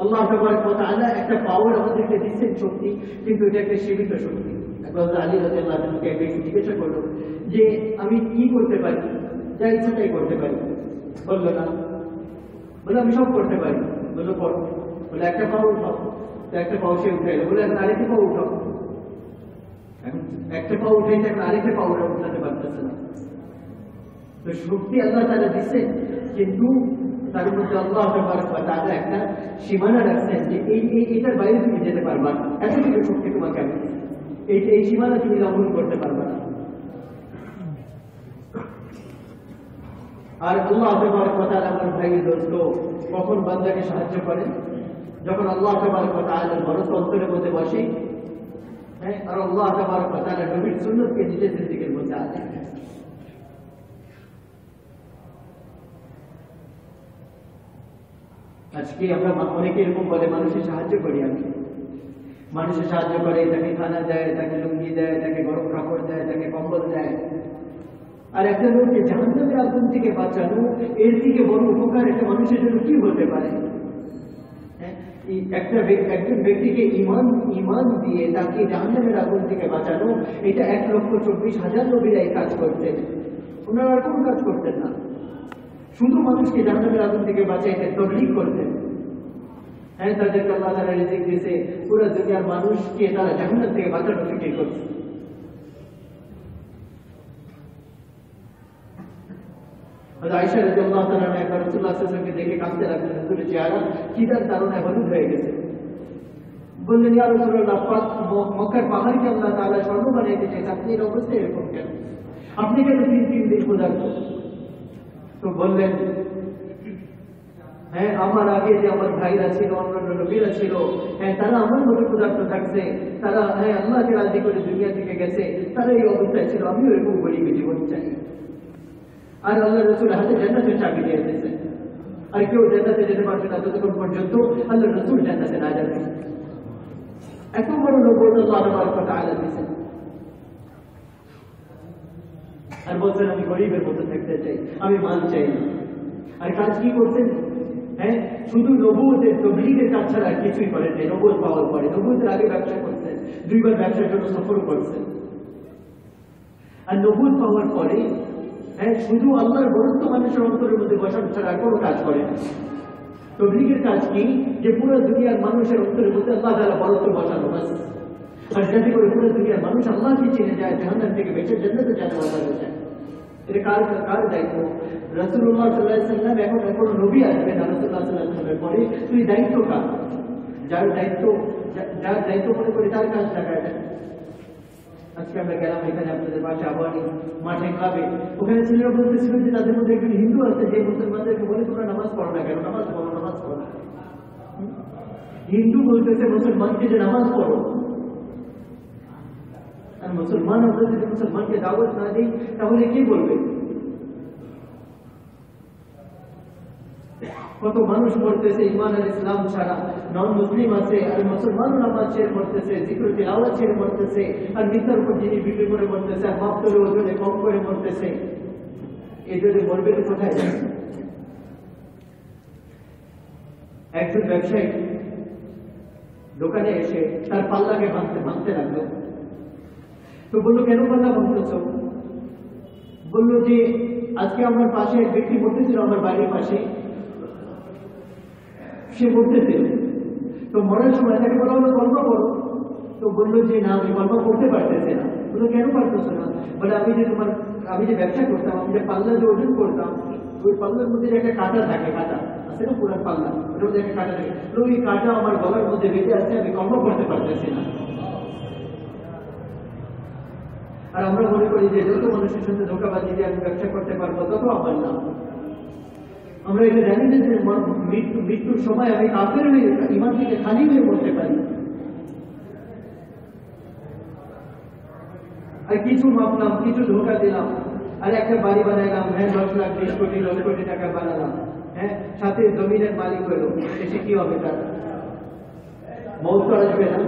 আল্লাহ তাবারক ওয়া তাআলা একটা পাওয়ার আমাদেরকে দিচ্ছেন, শক্তি, কিন্তু এটা একটা সীমিত শক্তি। আলী রাদিয়াল্লাহু আনহুকে এক ব্যক্তি জিজ্ঞাসা করলো যে আমি কি করতে পারি, যা ইচ্ছা তাই করতে পারি। বললো না, বলে আমি সব করতে পারি। বললো করো। বলে একটা পাও উঠাও, তো একটা পাও সে উঠাইলো। বলে এখন আরেকটা পাও উঠাও। এখন একটা পাও উঠাইতে এখন আরেকটা পাও উঠাতে পারতেছে না। তো শক্তি আল্লাহ তাআলা দিচ্ছেন, কিন্তু তার মধ্যে আল্লাহ তাবারক ওয়া তাআলা একটা সীমানা রাখছেন যে এটার বাইরে তুমি যেতে পারবা না, এতটুকু শক্তি তোমাকে আমি দিচ্ছি, এই সীমানা তুমি লঙ্ঘন করতে পারবে না। আর আল্লাহ তাবারক ওয়া তাআলা আমার ভাই দোস্ত কখন বান্দাকে সাহায্য করেন, যখন আল্লাহ তাবারক ওয়া তাআলার বরকত অন্তরের মধ্যে বসে, আর আল্লাহ তাবারক ওয়া তাআলা নবীর সুন্নতকে নিজের জিন্দেগীর মধ্যে আনে। আজকে আমরা অনেকে এরকম বলে মানুষের সাহায্য করি, আমি মানুষের সাহায্য করে, তাকে খানা দেয়, তাকে লুঙ্গি দেয়, তাকে গরম কাপড় দেয়, তাকে কম্বল দেয়। আর একটা লোককে জাহান্নামের আগুন থেকে বাঁচানো, এর থেকে বড় উপকার একটা মানুষের জন্য কি হতে পারে? একজন ব্যক্তিকে ইমান দিয়ে তাকে জাহান্নামের আগুন থেকে বাঁচানো, এটা 1,24,000 নবীরা এই কাজ করতেন, ওনারা আর কোনো কাজ করতেন না। শুধু মানুষকে জাহান্নামের আগুন থেকে বাঁচাইতে তাবলীগ করতেন। তাদেরকে আল্লাহ তাআলা রিজিক দিয়েছে, পুরো দুনিয়ার মানুষকে তারা জাহান্নাম থেকে বাঁচানোর ফিকির করছে। আয়েশা রাদিয়াল্লাহু তাআলা একবার রাসূলুল্লাহ সাল্লাল্লাহু আলাইহি ওয়াসাল্লামকে দেখে কাঁদতে লাগলেন, হুজুরের চেহারা খিদার কারণে হলুদ হয়ে গেছে। বললেন, ইয়া রাসূলুল্লাহ, মক্কার পাহাড়কে আল্লাহ তাআলা স্বর্ণ বানিয়ে দিয়েছেন, আপনি এর অবস্থা এরকম কেন? আপনি কেন 3 দিন ক্ষুধার্ত? তো বললেন, হ্যাঁ আমার আগে যে আমার ভাইরা ছিল, অন্যান্য নবীরা ছিল, হ্যাঁ তারা আমার মতো ক্ষুধার্ত থাকছে, তারা হ্যাঁ আল্লাহকে রাজি করে দুনিয়া থেকে গেছে, তারা এই অবস্থায় ছিল, আমিও এরকম গরিবী জীবন চাই। আর আল্লাহ রসুল হাতে জান্নাতের চাবি দিয়ে দিয়েছে, আর কেউ জান্নাতে যেতে পারবে না যতক্ষণ পর্যন্ত আল্লাহ রসুল জান্নাতে না যাবে। এত বড় নবুয়ত আল্লাহ তাআলা দিয়েছেন। আর বলছেন আমি গরিবের মতো থাকতে চাই, আমি মাল চাই না। আর কাজ কি করছেন? হ্যাঁ শুধু নবুয়তের তবলীগের কাজ ছাড়া আর কিছুই করেন নাই। নবুয়ত পাওয়ার পরে নবুয়তের আগে ব্যবসা করছেন, 2 বার ব্যবসার জন্য সফর করছেন। আর নবুয়ত পাওয়ার পরে হ্যাঁ শুধু আল্লাহর বরত্ব মানুষের অন্তরের মধ্যে বসানো ছাড়া আর কোনো কাজ করেন। তবলীগের কাজ কি? যে পুরো দুনিয়ার মানুষের অন্তরের মধ্যে আল্লাহ তাআলা বরত্ব বসানো, বাস। আর যাতে করে পুরো দুনিয়ার মানুষ আল্লাহকে চিনে যায়, জাহান্নাম থেকে বেঁচে জান্নাতে যেতে হয়ে যায়। এটা কার দায়িত্ব? রাসূলুল্লাহ সাল্লাল্লাহু আলাইহি ওয়াসাল্লাম এখন নবী আসবেন রাসূলুল্লাহ সাল্লাল্লাহু আলাইহি ওয়াসাল্লামের পরে, তুই দায়িত্ব কার? যার দায়িত্ব মনে করে তার কাজ লাগায় দেন। আজকে আমরা গেলাম এখানে আপনাদের পাশে আবানি মাঠে ক্লাবে, ওখানে ছেলেরা বলতেছিল যে তাদের মধ্যে একজন হিন্দু আছে যে মুসলমানদেরকে বলে তোমরা নামাজ পড়ো না কেন, নামাজ পড়ো। হিন্দু বলতেছে মুসলমানকে যে নামাজ পড়ো, আর মুসলমান আমরা যদি মুসলমানকে দাওয়াত না দিই তাহলে কি বলবে? কত মানুষ মরতেছে ঈমান আর ইসলাম ছাড়া, নন মুসলিম আছে আর মুসলমানও নামাজ ছেড়ে মরতেছে, জিকির তিলাওয়াত ছেড়ে মরতেছে, আর মিথ্যার উপর যিনি বিক্রি করে মরতেছে, আর মাপ করে ওজনে কম করে মরতেছে। এই যদি মরবে তো কোথায় যাবে? একজন ব্যবসায়ী দোকানে এসে তার পাল্লাকে ভাঙতে লাগলো। তো বললো, কেন পাল্লা ভাঙতেছ? বললো যে আজকে আমার পাশে এক ব্যক্তি মরতেছিল, আমার বাড়ির পাশে সে মরতেছিল। তো মরার সময় তাকে বলা হলো কল্প করো। তো বললো যে না, আমি কল্প করতে পারতেছে না। বললো কেন পারতেছ না? বলে আমি যে ব্যবসা করতাম, আমি যে পাল্লা যে ওজন করতাম, ওই পাল্লার মধ্যে যে একটা কাঁটা থাকে, কাঁটা আছে না পুরান পাল্লা, ওটার মধ্যে একটা কাঁটা থাকে, ওই কাঁটা আমার গলার মধ্যে বেঁধে আছে, আমি কল্প করতে পারতেছি না। আর আমরা মনে করি যে যত মানুষের সাথে ধোঁকাবাজি দিয়ে আমি ব্যবসা করতে পারবো তত আমার নাম। আমরা এটা জানি না যে মৃত্যুর সময় আমি কাফের হয়ে ঈমান থেকে খালি হয়ে মরতে পারি। আর কিছু মাপলাম, কিছু ধোঁকা দিলাম, আর একটা বাড়ি বানাইলাম, হ্যাঁ 10 লাখ 20 কোটি 10 কোটি টাকা বানালাম, হ্যাঁ সাথে জমিনের মালিক হলো, এসে কি হবে? তার মৌত তো আসবে না।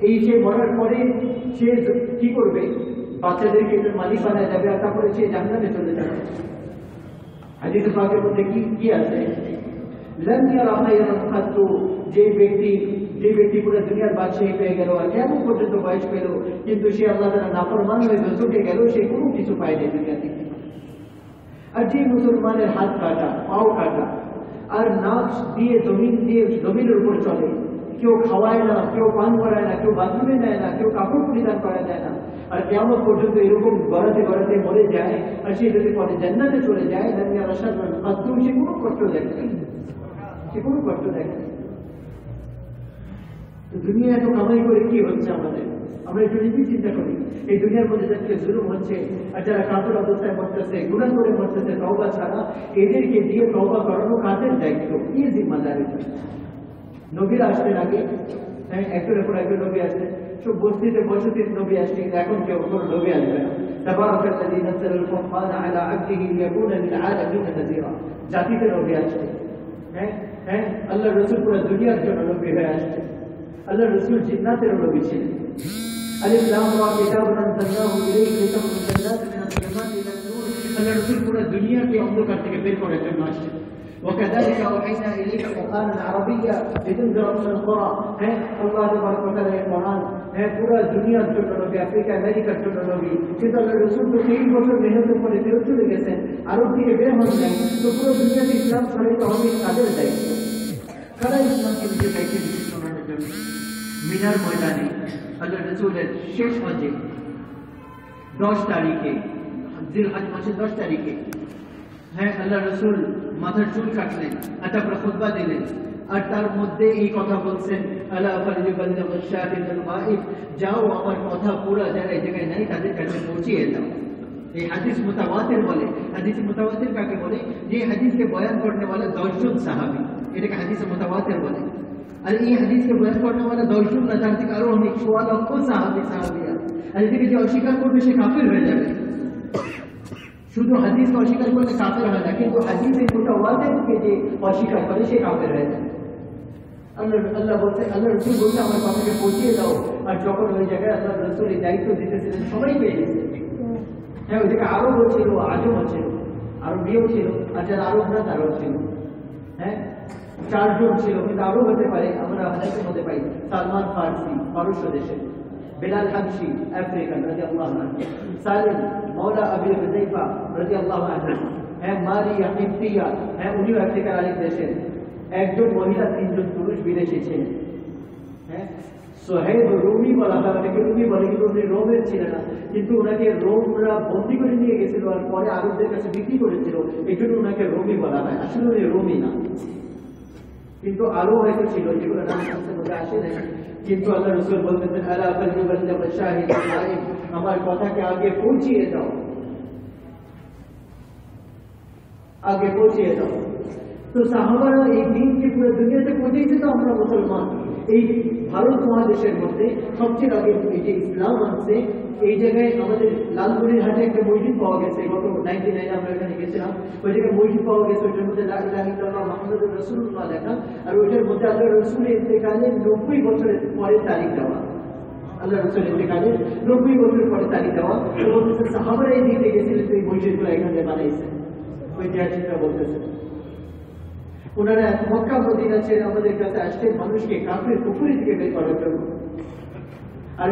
এই সে মরার পরে সে কি করবে? বাচ্চাদেরকে মালিক বানায় যাবে, আর তারপরে সে জান্নাতে চলে যাবে। হাদিস পাকের মধ্যে কি আছে? লাম ইয়ারা খায়রান কাত্তু, যে ব্যক্তি পুরো দুনিয়ার বাদশাহী পেয়ে গেল আর কেমন পর্যন্ত বয়স পেল, কিন্তু সে আল্লাহ তাআলা নাফরমান হয়ে চলে গেল, সে কোনো কিছু পায়নি দুনিয়া থেকে। আর যে মুসলমানের হাত কাটা, পাও কাটা, আর নাক দিয়ে জমিনের উপর চলে, কেউ খাওয়ায় না, কেউ পান করায় না, কেউ বাথরুমে নেয় না, কেউ কাপড় পরিধান করা যায় না, আর কিয়ামত পর্যন্ত এরকম গড়াতে মরে যায়, আর সে যদি পরে জান্নাতে চলে যায়, সে কোনো কষ্ট দেখে না, দুনিয়া এত কামাই করে কি হচ্ছে আমাদের? আমরা একটু নিজেই চিন্তা করি। এই দুনিয়ার মধ্যে যাদেরকে জুলুম হচ্ছে, আর যারা কাফের অবস্থায় মরতেছে, গুনাহ করে মরতেছে তওবা ছাড়া, এদেরকে দিয়ে তওবা করানো কাদের দায়িত্ব? কি জিম্মাদারি? নবীরা আসতেন আগে, হ্যাঁ একজনের পর একজন নবী আসতেন, সব বস্তিতে নবী আসতেন, এখন কেউ কোনো নবী আসবে না। তাবারাকাল্লাযী নাযালাল ফুরকানা আলা আবদিহি লিয়াকুনা লিল আলামিনা নাযীরা, জাতিতে নবী আসতেন। হ্যাঁ আল্লাহর রাসূল পুরো দুনিয়ার জন্য নবী হয়ে আসতেন। আল্লাহর রাসূল জিন্নাতের নবী ছিলেন। আলিফ লাম রা কিতাবুন আনজালনাহু ইলাইকা লিতাখরুজা জান্নাতি মিনাল যুলুমাতি ইলান নূর, আল্লাহর রাসূল পুরো দুনিয়াকে অন্ধকার থেকে বের করার জন্য আসতেন। وكذلك أوحينا إليك قرآنا عربيا لتنذر أم القرى, হ্যাঁ আল্লাহ তাবারক ওয়া তাআলা এই কোরআন পুরো দুনিয়ার জন্য নবী, আফ্রিকা আমেরিকার জন্য নবী, কিন্তু আল্লাহর রাসূল তো 3 বছর মেহনতের পরে ফেরত চলে গেছেন, আরব থেকে বের হন নাই, তো পুরো দুনিয়াতে ইসলাম ছড়াইতে হবে তাদের দায়িত্ব। তারা ইসলামকে নিজের দায়িত্বে বিশেষ করানোর জন্য মিনার ময়দানে আল্লাহর রাসূলের শেষ হজে 10 তারিখে, জিলহজ মাসের 10 তারিখে, হ্যাঁ আল্লাহ রাসূল মাথার চুল কাটলেন, তারপরে খুতবা দিলেন, আর তার মধ্যে এই কথা বলছেন, আলা ফালিবাল্লিগু শাহিদুল গায়ব, যাও আমার কথা পুরো জায়গায় নাই তাদের কাছে পৌঁছিয়ে দাও। এই হাদিস মুতাওয়াতির বলে। হাদিস মুতাওয়াতির কাকে বলে? যে হাদিসকে বয়ান করने वाला 10 জন সাহাবী, এটাকে হাদিস মুতাওয়াতির বলে। আর এই হাদিসকে বয়ান করने वाला 10 জন না, তার থেকে আরো অনেক সোয়া লক্ষ সাহাবী সাহাবিয়া। আর এটাকে যে অস্বীকার করবে সে কাফের হয়ে যাবে। শুধু হাদিসকে অস্বীকার করলে কাফের হয় না, কিন্তু হাদিসের মুতাওয়াতিরকে যে অস্বীকার করে সে কাফের হয়ে যায়। আল্লাহ বলতে, আল্লাহ রসুল বলতে আমার কথাকে পৌঁছিয়ে দাও। আর যখন ওই জায়গায় আল্লাহ রসুল এই দায়িত্ব দিতেছিলেন সবাই পেয়ে গেছে। হ্যাঁ, ওই জায়গায় আরবও ছিল, আজমও ছিল, আরবিও ছিল, আর যারা আরব না তারাও ছিল। হ্যাঁ, 4 জন ছিল, কিন্তু আরো হতে পারে। আমরা হাদিসের মধ্যে পাই সালমান ফারসি পারস্য দেশে, বেলাল হাবশি আফ্রিকান রাদিয়াল্লাহু আনহু, সালিম মাওলা আবি হুযাইফা রাদিয়াল্লাহু আনহু, হ্যাঁ মারিয়া কিবতিয়া, হ্যাঁ উনিও আফ্রিকার আরেক দেশের। একজন মহিলা, 3 জন পুরুষ বিদেশি ছিলেন। হ্যাঁ, সোহেব রুমি বলা হয়, অনেকে রুমি বলে, কিন্তু উনি রোমের ছিলেন না। কিন্তু ওনাকে রোমরা বন্দী করে নিয়ে গেছিল আর পরে আরবদের কাছে বিক্রি করেছিল, এই জন্য ওনাকে রোমি বলা হয়। আসলে উনি রোমি না, কিন্তু আরো হয়তো ছিল যেগুলো নাম মধ্যে আসে না। কিন্তু আল্লাহ রসুল বলতেছেন, আলা ফালইউবাল্লিগ শাহিদ গায়ব, আমার কথাকে আগে পৌঁছিয়ে দাও, আগে পৌঁছিয়ে দাও। তো সাহাবারা এই দিনকে পুরো দুনিয়াতে পৌঁছেছে। তো আমরা মুসলমান এই ভারত মহাদেশের মধ্যে সবচেয়ে আগে এই যে ইসলাম আনছে, এই জায়গায় আমাদের লালমনিরহাটে একটা মসজিদ পাওয়া গেছে। গত 99 আমরা এখানে গেছিলাম, ওই জায়গায় মসজিদ পাওয়া গেছে, ওইটার মধ্যে লা ইলাহা ইল্লাল্লাহ মুহাম্মাদুর রাসূলুল্লাহ লেখা। আর ওইটার মধ্যে আল্লাহ রসুলের ইন্তেকালের 90 বছরের পরে তারিখ দেওয়া। আল্লাহ রসুলের ইন্তেকালের 90 বছর পরে তারিখ দেওয়া। তো বলতেছে সাহাবারা এই দিকে গেছিলেন, তো এই মসজিদগুলো এখানে বানাইছে। ঐতিহাসিকরা বলতেছে ওনারা মক্কা মদিনা ছেড়ে আমাদের কাছে আসছে মানুষকে কাফের কুফরি থেকে বের করার জন্য। আর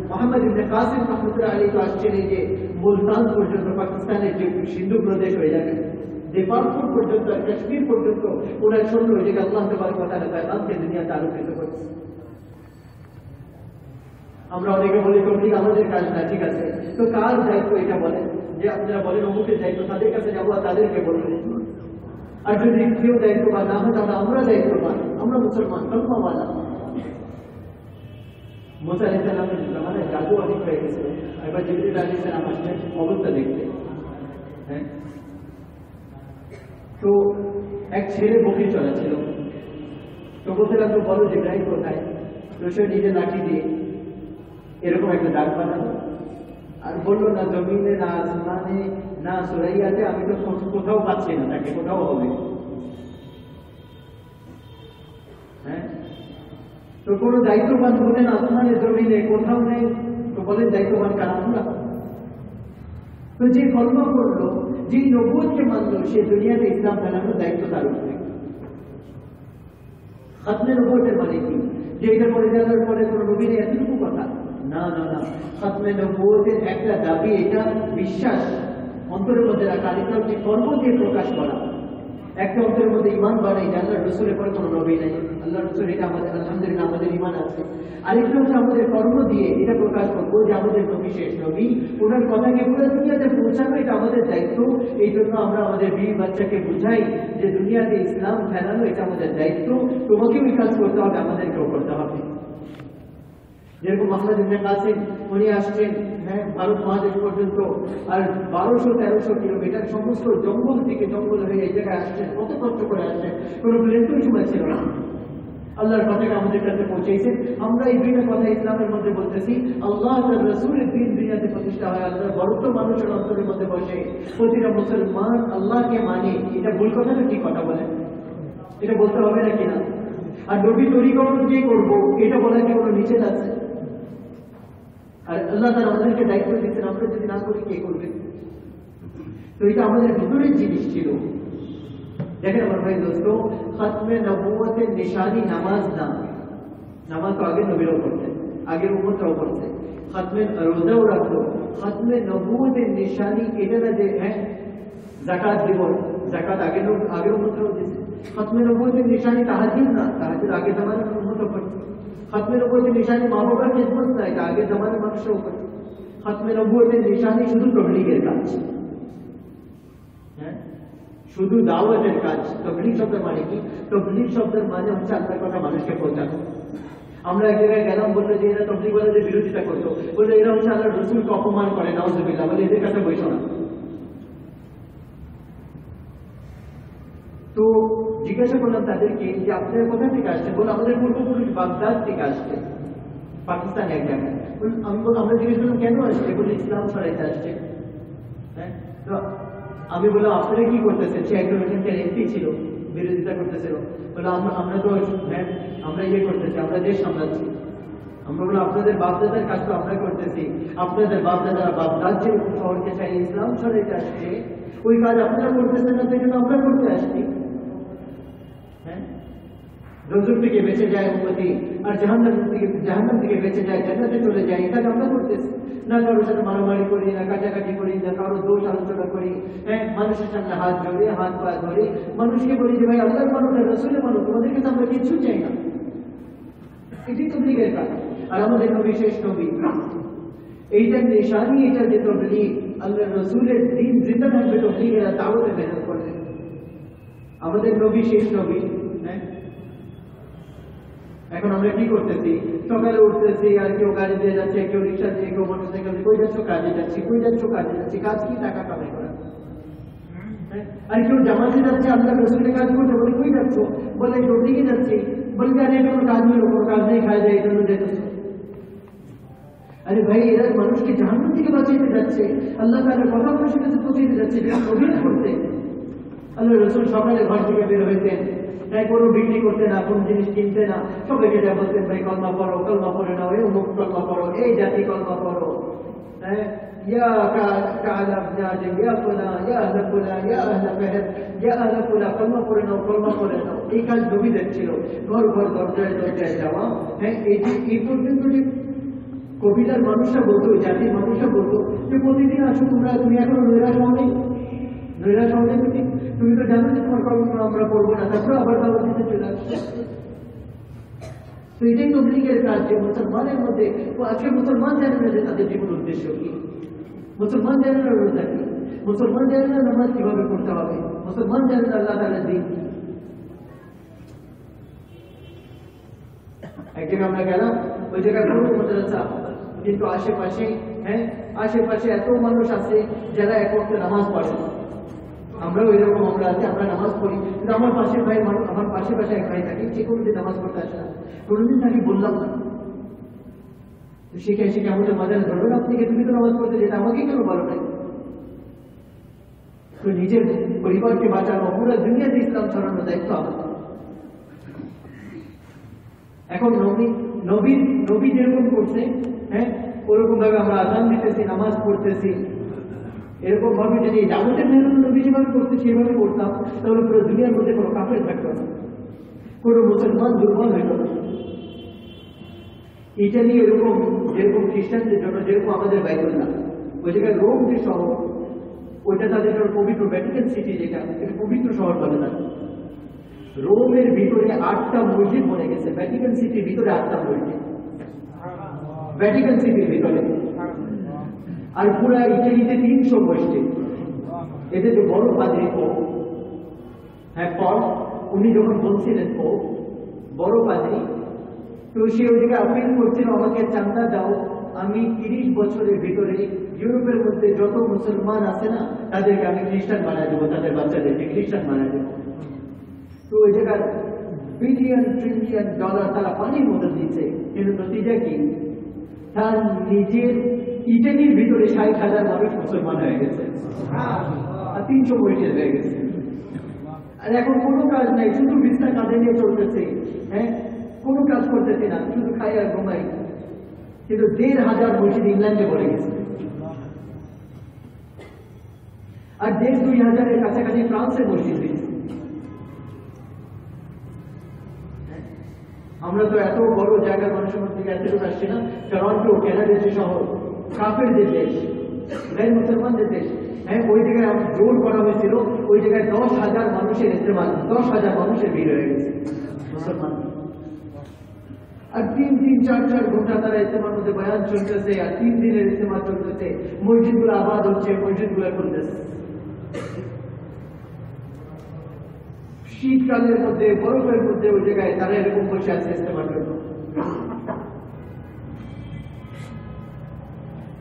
মোহাম্মদ ইবনে কাসিম রাহমাতুল্লাহ আলাইহি তো আসছেন এই যে মুলতান পর্যন্ত, পাকিস্তানের যে সিন্ধু প্রদেশ হয়ে যাবে, দেপালপুর পর্যন্ত, কাশ্মীর পর্যন্ত ওনার সৈন্য ওই জায়গায় আল্লাহ তাবারক ওয়া তাআলা পয়গামকে দুনিয়াতে আলোকিত করছে। আমরা অনেকে বলি তবলিগ আমাদের কাজ না, ঠিক আছে, তো কার দায়িত্ব এটা বলেন? যে আপনারা বলেন অমুকের দায়িত্ব, তাদের কাছে যাবো আর তাদেরকে বলবেন। আর যদি কেউ দায়িত্ববান না হয় তাহলে আমরা দায়িত্ববান, আমরা মুসলমান কলমাওয়ালা। মুসা আলাইহিস সালামের জামানায় জাদু অনেক হয়ে গেছিল। এবার জিবরিল আলাইহিস সালাম আসলেন অবস্থা দেখতে। হ্যাঁ, তো এক ছেলে বকরি চড়াচ্ছিল। তো বলতে লাগলো, বলো জিবরাইল কোথায়? তো সে নিজে লাঠি দিয়ে এরকম একটা দাগ বানালো আর বললো, না জমিনে, না আসমানে, না সুরাইয়াতে, আমি তো কোথাও পাচ্ছি না তাকে, কোথাও হবে। হ্যাঁ, তো কোনো দায়িত্ববান বলেন আসমানে জমিনে কোথাও নেই, তো বলেন দায়িত্ববান কারা? আমরা। তো যে কলমা করলো, যে নবুয়তকে মানলো, সে দুনিয়াতে ইসলাম ফেলানোর দায়িত্ব তার উপরে। খাতমে নবুয়তের মানে কি? যে এটা পড়ে যাওয়ার পরে কোনো নবী নেই, এতটুকু কথা না। না না, খাতমে নবুয়তের একটা দাবি, এটা বিশ্বাস অন্তরের মধ্যে রাখা, এটা হচ্ছে কর্ম দিয়ে প্রকাশ করা। একটা অন্তরের মধ্যে ইমান বাড়াই যে আল্লাহ রসুলের পরে কোনো নবী নাই, আল্লাহ রসুল, এটা আমাদের আলহামদুলিল্লাহ আমাদের ইমান আছে। আরেকটা হচ্ছে আমাদের কর্ম দিয়ে এটা প্রকাশ করবো যে আমাদের নবী শেষ নবী, ওনার কথাকে পুরো দুনিয়াতে পৌঁছানো এটা আমাদের দায়িত্ব। এই জন্য আমরা আমাদের বিবি বাচ্চাকে বুঝাই যে দুনিয়াতে ইসলাম ফেলানো এটা আমাদের দায়িত্ব, তোমাকেও এই কাজ করতে হবে, আমাদেরকেও করতে হবে। যেরকম মোহাম্মদ ইবনে কাসিম উনি আসছেন, হ্যাঁ, ভারত মহাদেশ পর্যন্ত, আর 1200-1300 কিলোমিটার সমস্ত জঙ্গল থেকে জঙ্গল হয়ে এই জায়গায় আসছেন, কত কষ্ট করে আসছেন, কোনো প্লেন তো সময় ছিল না। আল্লাহর কথাকে আমাদের কাছে পৌঁছেছেন। আমরা এই দুইটা কথা ইসলামের মধ্যে বলতেছি, আল্লাহ তার রাসূলের দ্বীন দুনিয়াতে প্রতিষ্ঠা হয়, আল্লাহর বরত্ব মানুষের অন্তরের মধ্যে বসে, প্রতিটা মুসলমান আল্লাহকে মানে। এটা ভুল কথা না, ঠিক কথা বলেন? এটা বলতে হবে না কিনা? আর নবী তৈরিকরণ যে করবো এটা বলার কি কোনো নিষেধ আছে? আর আল্লাহ তাআলা আমাদেরকে দায়িত্ব দিচ্ছেন, আমরা যদি না করি কে করবে? তো এটা আমাদের ভিতরের জিনিস ছিল। দেখেন আমার ভাই দোস্ত, খাতমে নবুয়তের নিশানি নামাজ না। নামাজ তো আগে নবীরাও পড়তেন, আগের উম্মতরাও পড়ছে। খাতমে রোজাও রাখলো, খাতমে নবুয়তের নিশানি এটা না যে হ্যাঁ যাকাত দিব, যাকাত আগের উম্মতরাও দিয়েছে। খাতমে নবুয়তের নিশানি তাহাজ্জুদ না, তাহাজ্জুদ আগের জামানার উম্মতও পড়ছে। খাতমে নবুয়তের নিশানি মা বাবার খিদমত না, এটা আগের জামানার মানুষও করছে। খাতমে নবুয়তের নিশানি শুধু তবলীগের কাজ, হ্যাঁ, শুধু দাওয়াতের কাজ। তবলীগ শব্দের মানে কি? তবলীগ শব্দের মানে হচ্ছে আল্লাহর কথা মানুষকে পৌঁছানো। আমরা এক জায়গায় গেলাম, বললো যে এরা তবলিগওয়ালাদের বিরোধিতা করতো, বললো এরা হচ্ছে আল্লাহ রসুলকে অপমান করে, নাউজুবিল্লাহ, বলে এদের কাছে বইসো না। তো জিজ্ঞাসা করলাম তাদেরকে যে আপনারা কোথা থেকে আসছেন, বলে আমাদের পূর্বপুরুষ বাগদাদ থেকে আসছে, পাকিস্তানে এক জায়গায়। আমি বললাম, আমরা জিজ্ঞেস করলাম কেন আসছে, বলে ইসলাম ছড়াইতে আসছে। হ্যাঁ, তো আমি বললাম আপনারা কি করতেছেন, সে একজন ওখানকার এমপি ছিল, বিরোধিতা করতেছিল, বলে আমরা তো হ্যাঁ আমরা ইয়ে করতেছি, আমরা দেশ সামলাচ্ছি। আমরা বললাম আপনাদের বাপদাদার কাজ তো আমরা করতেছি, আপনাদের বাপদাদারা বাগদাদ যে শহরকে চাই ইসলাম ছড়াইতে আসছে, ওই কাজ আপনারা করতেছেন না, সেই জন্য আমরা করতে আসছি। হ্যাঁ, রসুল থেকে বেঁচে যায় উম্মতি, আর জাহান্নাম থেকে বেঁচে যায় জান্নাতে চলে যায়, এই কাজ আমরা করতেছি না। কারোর সাথে মারামারি করি না, কাটাকাটি করি না, কারো দোষ আলোচনা করি। হ্যাঁ, মানুষের সামনে হাত জড়ে, হাত পা ধরে মানুষকে বলি যে ভাই আল্লাহর মানো না রসুলের মানো, তোমাদের কাছে আমরা কিছু চাই না। এটি তবলিগের কাজ। আর আমাদের নবী শেষ নবী, এইটার নিশানি, এটা যে তবলিগ, আল্লাহ রসুলের দিন জিন্দা থাকবে তবলিগেরা দাওয়াতে মেহনত করবে। আমাদের নবী শেষ নবী। হ্যাঁ, এখন আমরা কি করতেছি, সকালে উঠতেছি আর কেউ গাড়ি দিয়ে যাচ্ছে, কেউ রিক্সা দিয়ে, কেউ মোটরসাইকেল দিয়ে, কই যাচ্ছ কাজে যাচ্ছি, কই যাচ্ছ কাজে যাচ্ছি। কাজ কি? টাকা কামাই করা। আর কেউ জামাতে যাচ্ছে আল্লাহ রসুলের কাজ করতে, বলে কই যাচ্ছ, বলে তবলিগে যাচ্ছি, বলবে আরে কোনো কাজ নেই, কোনো কাজ নেই, খাওয়া যায়, এই জন্য যেতেছ। আরে ভাই, এরা মানুষকে জাহান্নাম থেকে বাঁচাইতে যাচ্ছে, আল্লাহ তাআলার কথা মানুষের কাছে পৌঁছাইতে যাচ্ছে, অভিনয় করতে। আল্লাহ রসুল সকালে ঘর থেকে বের হইতেন, তাই কোনো বিক্রি করতে না, কোন জিনিস কিনতে না, সবাইকে যা বলতেন ভাই কলমা পড়ো, কলমা পড়ে নাও, এই অমুক কলমা পড়ো, এই জাতি কলমা পড়ো। হ্যাঁ, ইয়া কালা জাজ, ইয়া ফুলা, ইয়া আহলা ফুলা, ইয়া আহলা ফাহদ, ইয়া আহলা ফুলা, কলমা পড়ে নাও, কলমা পড়ে নাও। এই কাজ নবীদের ছিল, ঘর ঘর দরজায় দরজায় যাওয়া। হ্যাঁ, এই পর্যন্ত যে কবিতার মানুষরা বলতো, জাতির মানুষরা বলতো যে প্রতিদিন আসো তোমরা, তুমি এখনো নৈরাশ হও নেই, নৈরাশ হও নেই, তুমি তো জানো যে তোমার কলমা আমরা পড়বো না, তারপরে আবার দাওয়াত দিতে চলে আসছে। তো এটাই তবলিগের কাজ, যে মুসলমানের মধ্যে, আজকে মুসলমান জানে না যে তাদের জীবন উদ্দেশ্য কি, মুসলমান জানে না রোজা কি, মুসলমান জানে না নামাজ কিভাবে পড়তে হবে, মুসলমান জানে না আল্লাহ তাআলার দ্বীন। একদিন আমরা গেলাম, ওই জায়গায় বড় মাদ্রাসা, কিন্তু আশেপাশে, হ্যাঁ আশেপাশে এত মানুষ আছে যারা এক ওয়াক্ত নামাজ পড়ে। আমরাও এরকম আমরা আছি, আমরা নামাজ পড়ি, কিন্তু আমার পাশের ভাই, আমার পাশে পাশে এক ভাই থাকে, সে কোনোদিন নামাজ পড়তে আসে না, কোনোদিন তাকে বললাম না। শিখে শিখে আমাদের মাজারে ধরবেন আপনি, তুমি তো নামাজ পড়তে যেটা, আমাকে কেন বলো নাই? তো নিজের পরিবারকে বাঁচানো, পুরো দুনিয়াতে ইসলাম ছড়ানোর দায়িত্ব আমাদের। এখন নবী যেরকম করছে, হ্যাঁ ওরকম ভাবে আমরা আযান দিতেছি, নামাজ পড়তেছি, এরকম ভাবে যদি দাওয়াতের মেহনত নবী যেভাবে করতে সেভাবে করতাম, তাহলে পুরো দুনিয়ার মধ্যে কোনো কাফের থাকতো না, কোনো মুসলমান দুর্বল হইত না। ইটালি এরকম, যেরকম খ্রিস্টানদের জন্য যেরকম আমাদের বাইবেল্লাহ, ওই জায়গায় রোম যে শহর, ওইটা তাদের জন্য পবিত্র, ভ্যাটিকান সিটি যেটা, এটা পবিত্র শহর বলে না। রোমের ভিতরে 8টা মসজিদ বনে গেছে, ভ্যাটিকান সিটির ভিতরে 8টা মসজিদ, ভ্যাটিকান সিটির ভিতরে। আর পুরা ইটালিতে 300 মসজিদ। এতে যে বড় পাদ্রী পোপ, হ্যাঁ পল, উনি যখন বলছিলেন পোপ, বড় পাদ্রী, তো সে ওই জায়গায় আপিল করছিল, আমাকে চান্দা দাও, আমি 30 বছরের ভিতরে ইউরোপের মধ্যে যত মুসলমান আছে না, তাদেরকে আমি খ্রিস্টান বানায় দেবো, তাদের বাচ্চাদেরকে খ্রিস্টান বানায় দেবো। তো ওই জায়গায় বিলিয়ন ট্রিলিয়ন ডলার তারা পানির মতো দিচ্ছে, কিন্তু নতিজা কি? তার নিজের ইটালির ভিতরে 60,000 মানুষ মুসলমান হয়ে গেছে, আর 300 মসজিদ হয়ে গেছে। আর এখন কোনো কাজ নাই, শুধু বিছনা কাঁধে নিয়ে চলতেছে, হ্যাঁ কোনো কাজ করতেছি না, শুধু খাই আর ঘুমাই। কিন্তু 1,500 মসজিদ ইংল্যান্ডে পড়ে গেছে, আর 1,500-2,000-এর কাছাকাছি ফ্রান্সে মসজিদ হয়েছে। আমরা তো এত বড় জায়গার মানুষের মধ্যে এতটুকু আসছি না। টরন্টো, কানাডা যে শহর, কাফেরদের দেশ, গায়ের মুসলমানদের দেশ, হ্যাঁ ওই জায়গায় জোর করা হয়েছিল, ওই জায়গায় 10,000 মানুষের ইস্তেমা, 10,000 মানুষের ভিড় হয়ে গেছে মুসলমান। আর 3-4 ঘন্টা তারা ইস্তেমার মধ্যে বয়ান চলতেছে, আর 3 দিনের ইস্তেমা চলতেছে, মসজিদগুলো আবাদ হচ্ছে, মসজিদগুলো খুলতেছে। শীতকালের মধ্যে, বরফের মধ্যে ওই জায়গায় তারা এরকম বসে আছে ইস্তেমার জন্য।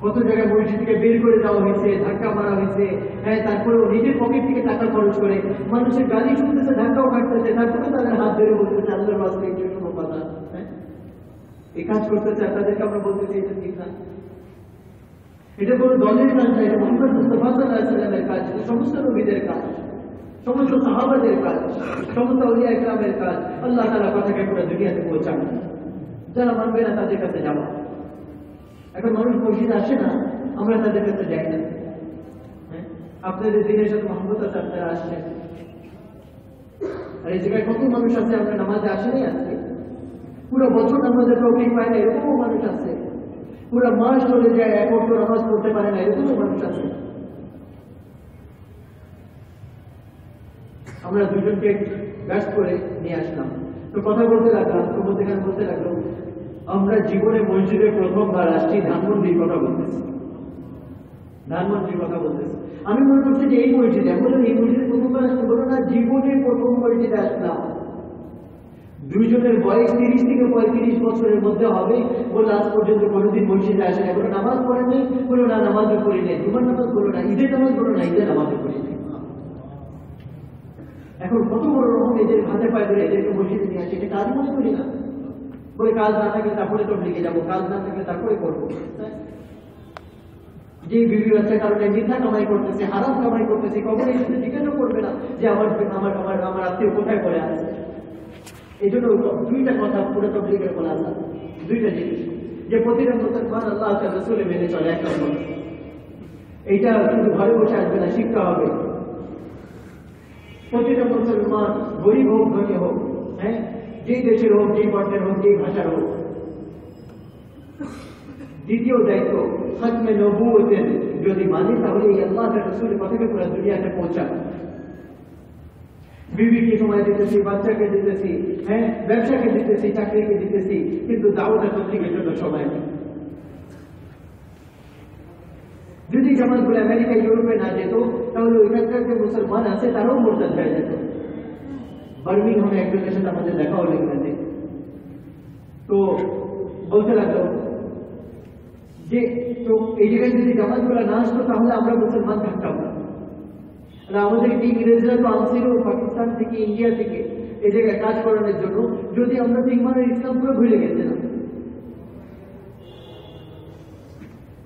কত জায়গায় মসজিদ থেকে বের করে দেওয়া হয়েছে, ধাক্কা মারা হয়েছে, হ্যাঁ, তারপরেও নিজের পকেট থেকে টাকা খরচ করে মানুষের গালি শুনতেছে, ধাক্কাও কাটতেছে, তারপরে তাদের হাত ধরে বলতেছে আল্লাহর রাস্তায় একটু কোনো কথা, হ্যাঁ, এই কাজ করতেছে। আর তাদেরকে আমরা বলতেছি এটা ঠিক না, এটা কোনো দলের কাজ না, এটা মুহাম্মদ মুস্তাফা সাল্লাল্লাহু আলাইহি ওয়াসাল্লামের কাজ, সমস্ত নবীদের কাজ, সমস্ত সাহাবাদের কাজ, সমস্ত আউলিয়া ইকরামের কাজ। আল্লাহ তাআলা কথাকে পুরো দুনিয়াতে পৌঁছানো, যারা মানবে না তাদের কাছে যাওয়া। এখন মানুষ মসজিদে আসে না, আমরা তাদের কাছে যাই না। হ্যাঁ, আপনাদের দিনের সাথে মোহাম্মদ আপনারা আসছেন, আর এই জায়গায় কত মানুষ আছে আমরা নামাজে আসেনি আজকে, পুরো বছর নামাজের তৌফিক পায় না এরকমও মানুষ আছে, পুরো মাস চলে যায় এক অক্ট নামাজ পড়তে পারে না এরকমও মানুষ আছে। আমরা দুজনকে ব্যাস করে নিয়ে আসলাম, তো কথা বলতে লাগলাম, তো বলতে লাগলো আমরা জীবনে মসজিদে প্রথমবার আসছি, ধানমন্ডির কথা বলতেছি, ধানমন্ডির কথা বলতেছি। আমি মনে করছি যে এই মসজিদে, বললাম এই মসজিদে প্রথমবার আসতে, বলো না জীবনে প্রথম মসজিদে আসলাম। দুইজনের বয়স 30 থেকে 35 বছরের মধ্যে হবে, বলে আজ পর্যন্ত কোনোদিন মসজিদে আসে না, বলে নামাজ পড়ে নেই, বলো না নামাজও পড়ি নেই, জুমার নামাজ বলো না, ঈদের নামাজ বলো না, ঈদের নামাজও পড়ি নেই। এখন কত বড় রকম এদের হাতে পায়ে ধরে এদেরকে মসজিদে নিয়ে আসে, এটা কাজ মনে করি না, বলে কাজ না থাকলে তারপরে তো লিখে যাবো, কাজ না থাকলে তারপরে করবো। যে বিবি বাচ্চার কারণে মিথ্যা কামাই করতেছে, হারাম কামাই করতেছে, কখনো শুধু জিজ্ঞাসা করবে না যে আমার আত্মীয় কোথায় পড়ে আছে। এই জন্য দুইটা কথা পুরো তবলিগের বলা আছে, দুইটা জিনিস, যে প্রতিটা মুসলমান আল্লাহ তাআলা রাসূলে মেনে চলে, একটা কথা, এইটা শুধু ঘরে বসে আসবে না, শিখতে হবে। প্রতিটা মুসলমান গরিব হোক ধনী হোক, হ্যাঁ, যেই দেশের হোক, যেই বর্ণের হোক, যেই ভাষার হোক, দ্বিতীয় দায়িত্ব খাতমে নবুয়তের যদি মানে, তাহলে এই আল্লাহ তাআলার রাসূলের কথাকে পুরো দুনিয়াতে পৌঁছানো। বিবিকে সময় দিতেছি, বাচ্চাকে দিতেছি, হ্যাঁ, ব্যবসাকে দিতেছি, চাকরিকে দিতেছি, কিন্তু দাওয়াত আর তবলীগের জন্য সময় নেই। যদি জামাতগুলো আমেরিকা ইউরোপে না যেত, তাহলে ওইখানকার যে মুসলমান আছে তারাও মুরতাদ হয়ে যেত। বার্মিংহামে একজনের সাথে আমাদের দেখা হলো ইংরেজি, তো বলতে লাগলো যে তো এই জায়গায় যদি জামাতগুলো না আসতো তাহলে আমরা মুসলমান থাকতাম না। আমাদের ইংরেজরা তো আনছিল পাকিস্তান থেকে, ইন্ডিয়া থেকে এই জায়গায় কাজ করানোর জন্য, যদি আমরা তো ইমান ইসলাম পুরো ভুলে গেছে না।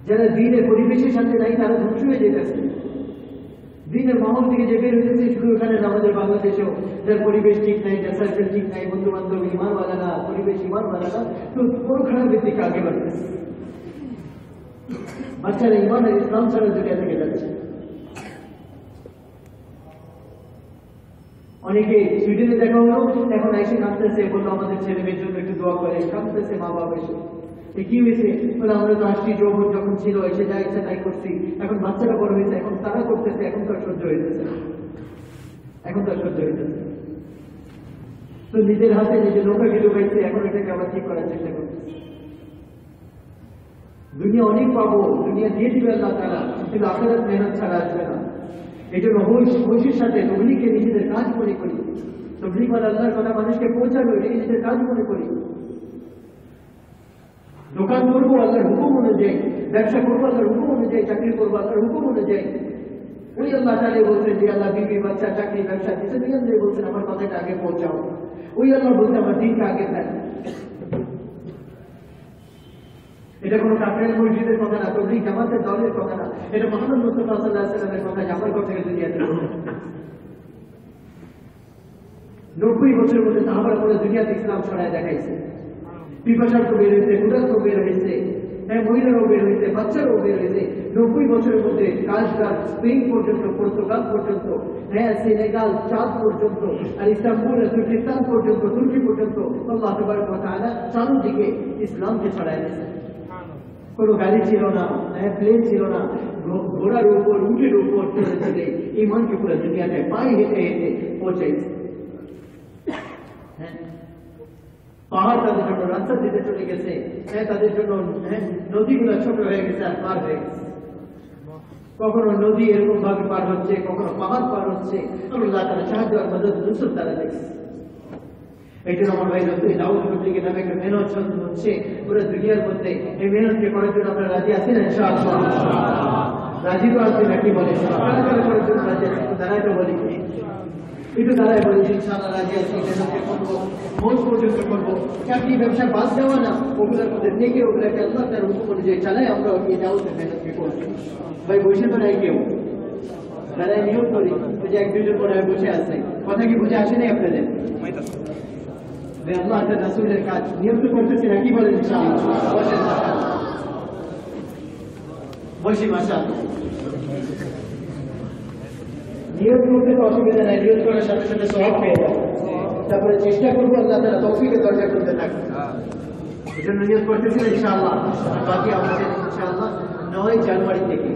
যারা দিনের পরিবেশের সাথে নাই তারা ধ্বংস হয়ে যেতেছে, দিনের মাহল থেকে যে বের হয়েছে, শুধু এখানে আমাদের বাংলাদেশেও যার পরিবেশ ঠিক নাই, যার সার্কেল ঠিক নাই, বন্ধু বান্ধব ইমান বালা না, পরিবেশ ইমান বালা না, তো বড় খারাপের দিকে আগে বাড়তেছে। বাচ্চারা ইমান আর ইসলাম ছাড়া দুনিয়া থেকে যাচ্ছে। অনেকে সুইডেনে দেখা হলো, এখন এসে কাঁদতেছে, বললো আমাদের ছেলে মেয়ের জন্য একটু দোয়া করে, কাঁদতেছে মা বাবা এসে। কি হয়েছে? বলে আমরা তো আসছি, যৌবন যখন ছিল এসে যা ইচ্ছা তাই করছি, এখন বাচ্চারা বড় হয়েছে, এখন তারা করতেছে, এখন তো সহ্য হইতেছে, তো নিজের হাতে নিজের নৌকাকে ডুবাইছে, এখন এটাকে আবার ঠিক করার চেষ্টা করতেছে। দুনিয়া অনেক পাবো, দুনিয়া দিয়ে দিবে আল্লাহ তাআলা, কিন্তু আখিরাত মেহনত ছাড়া আসবে না। এই জন্য হোশের সাথে তবলীগকে নিজেদের কাজ মনে করি, তবলীগ মানে আল্লাহর কথা মানুষকে পৌঁছানো, এটাকে নিজেদের কাজ মনে করি। দোকান করবো আল্লাহর হুকুম অনুযায়ী, ব্যবসা করবো আল্লাহর হুকুম অনুযায়ী, চাকরি করবো আল্লাহর হুকুম অনুযায়ী। ওই আল্লাহ তাআলা বলছেন যে আল্লাহ বিবি বাচ্চা চাকরি ব্যবসা দিচ্ছেন, ওই আল্লাহ বলছেন আমার কথাটা আগে পৌঁছাও, ওই আল্লাহ বলছে আমার দিনটা আগে দেন। এটা কোনো কাফের মসজিদের কথা না, তবলীগ জামাতের দলের কথা না, এটা মুহাম্মদ মুস্তাফা সাল্লাল্লাহু আলাইহি ওয়াসাল্লামের কথা, জামার কথা থেকে দুনিয়াতে 90 বছরের মধ্যে সাহাবারা পুরো দুনিয়াতে ইসলাম ছড়ায় দেখাইছে। পিপাসার তো বের হয়েছে, ক্ষুধার তো বের হয়েছে, হ্যাঁ, মহিলারাও বের হয়েছে, বাচ্চারাও বের হয়েছে। 90 বছরের মধ্যে কাজগার স্পেন পর্যন্ত, পর্তুগাল পর্যন্ত, হ্যাঁ, সেনেগাল, চাঁদ পর্যন্ত, আর ইস্তাম্বুল, তুর্কিস্তান পর্যন্ত, তুর্কি পর্যন্ত আল্লাহ তাবারক ওয়া তাআলা চারদিকে ইসলামকে ছড়ায় দিয়েছে। কোনো গাড়ি ছিল না, হ্যাঁ, প্লেন ছিল না, ঘোড়ার উপর, উটের উপর চলে চলে ইমানকে পুরো দুনিয়াতে পায়ে হেঁটে হেঁটে পৌঁছাইছে। হ্যাঁ, পাহাড় তাদের জন্য রাস্তা দিতে চলে গেছে, হ্যাঁ, তাদের জন্য, হ্যাঁ, নদীগুলো ছোট হয়ে গেছে আর পার হয়ে গেছে। কখনো নদী এরকম ভাবে পার হচ্ছে, কখনো পাহাড় পার হচ্ছে, আল্লাহ তাআলা সাহায্য আর মদদ নসরত তারা দেখছে। এই জন্য আমার ভাই রসুল দাউদ পত্রিকা নামে একটা মেহনত হচ্ছে পুরো দুনিয়ার মধ্যে। এই মেহনতকে করার জন্য আপনারা রাজি আছেন ইনশাআল্লাহ? রাজি তো আছেন নাকি বলে? করার জন্য রাজি আছেন? দাঁড়ায় তো বলি, একটু দাঁড়ায় বলি ইনশাআল্লাহ রাজি আছি, মেহনতকে করবো, মন পর্যন্ত করবো। চাকরি ব্যবসা বাদ দেওয়া না, ওগুলোর মধ্যে থেকে ওগুলোকে আল্লাহ তার হুকুম অনুযায়ী চালায় আমরা এই দাউদের মেহনতকে করছি। ভাই বসে তো নাই কেউ, দাঁড়ায় নিয়োগ করি। ওই যে এক দুজন পরে বসে আছে, কথা কি বুঝে আসে নাই আপনাদের? আল্লাহ তার রাসূলের কাজ নিয়মিত করতেছি নাকি বলেন ইনশাআল্লাহ? বসেন মাশাআল্লাহ, বসি মাশাআল্লাহ। নিয়ত করতে তো অসুবিধা নাই, নিয়ত করার সাথে সাথে সওয়াব পেয়ে যাবো। তারপরে চেষ্টা করবো আল্লাহ তাআলা তৌফিকের দরজা করতে থাকবে। এজন্য নিয়ত করতেছি ইনশাআল্লাহ। বাকি আমাদের ইনশাআল্লাহ 9 জানুয়ারি থেকে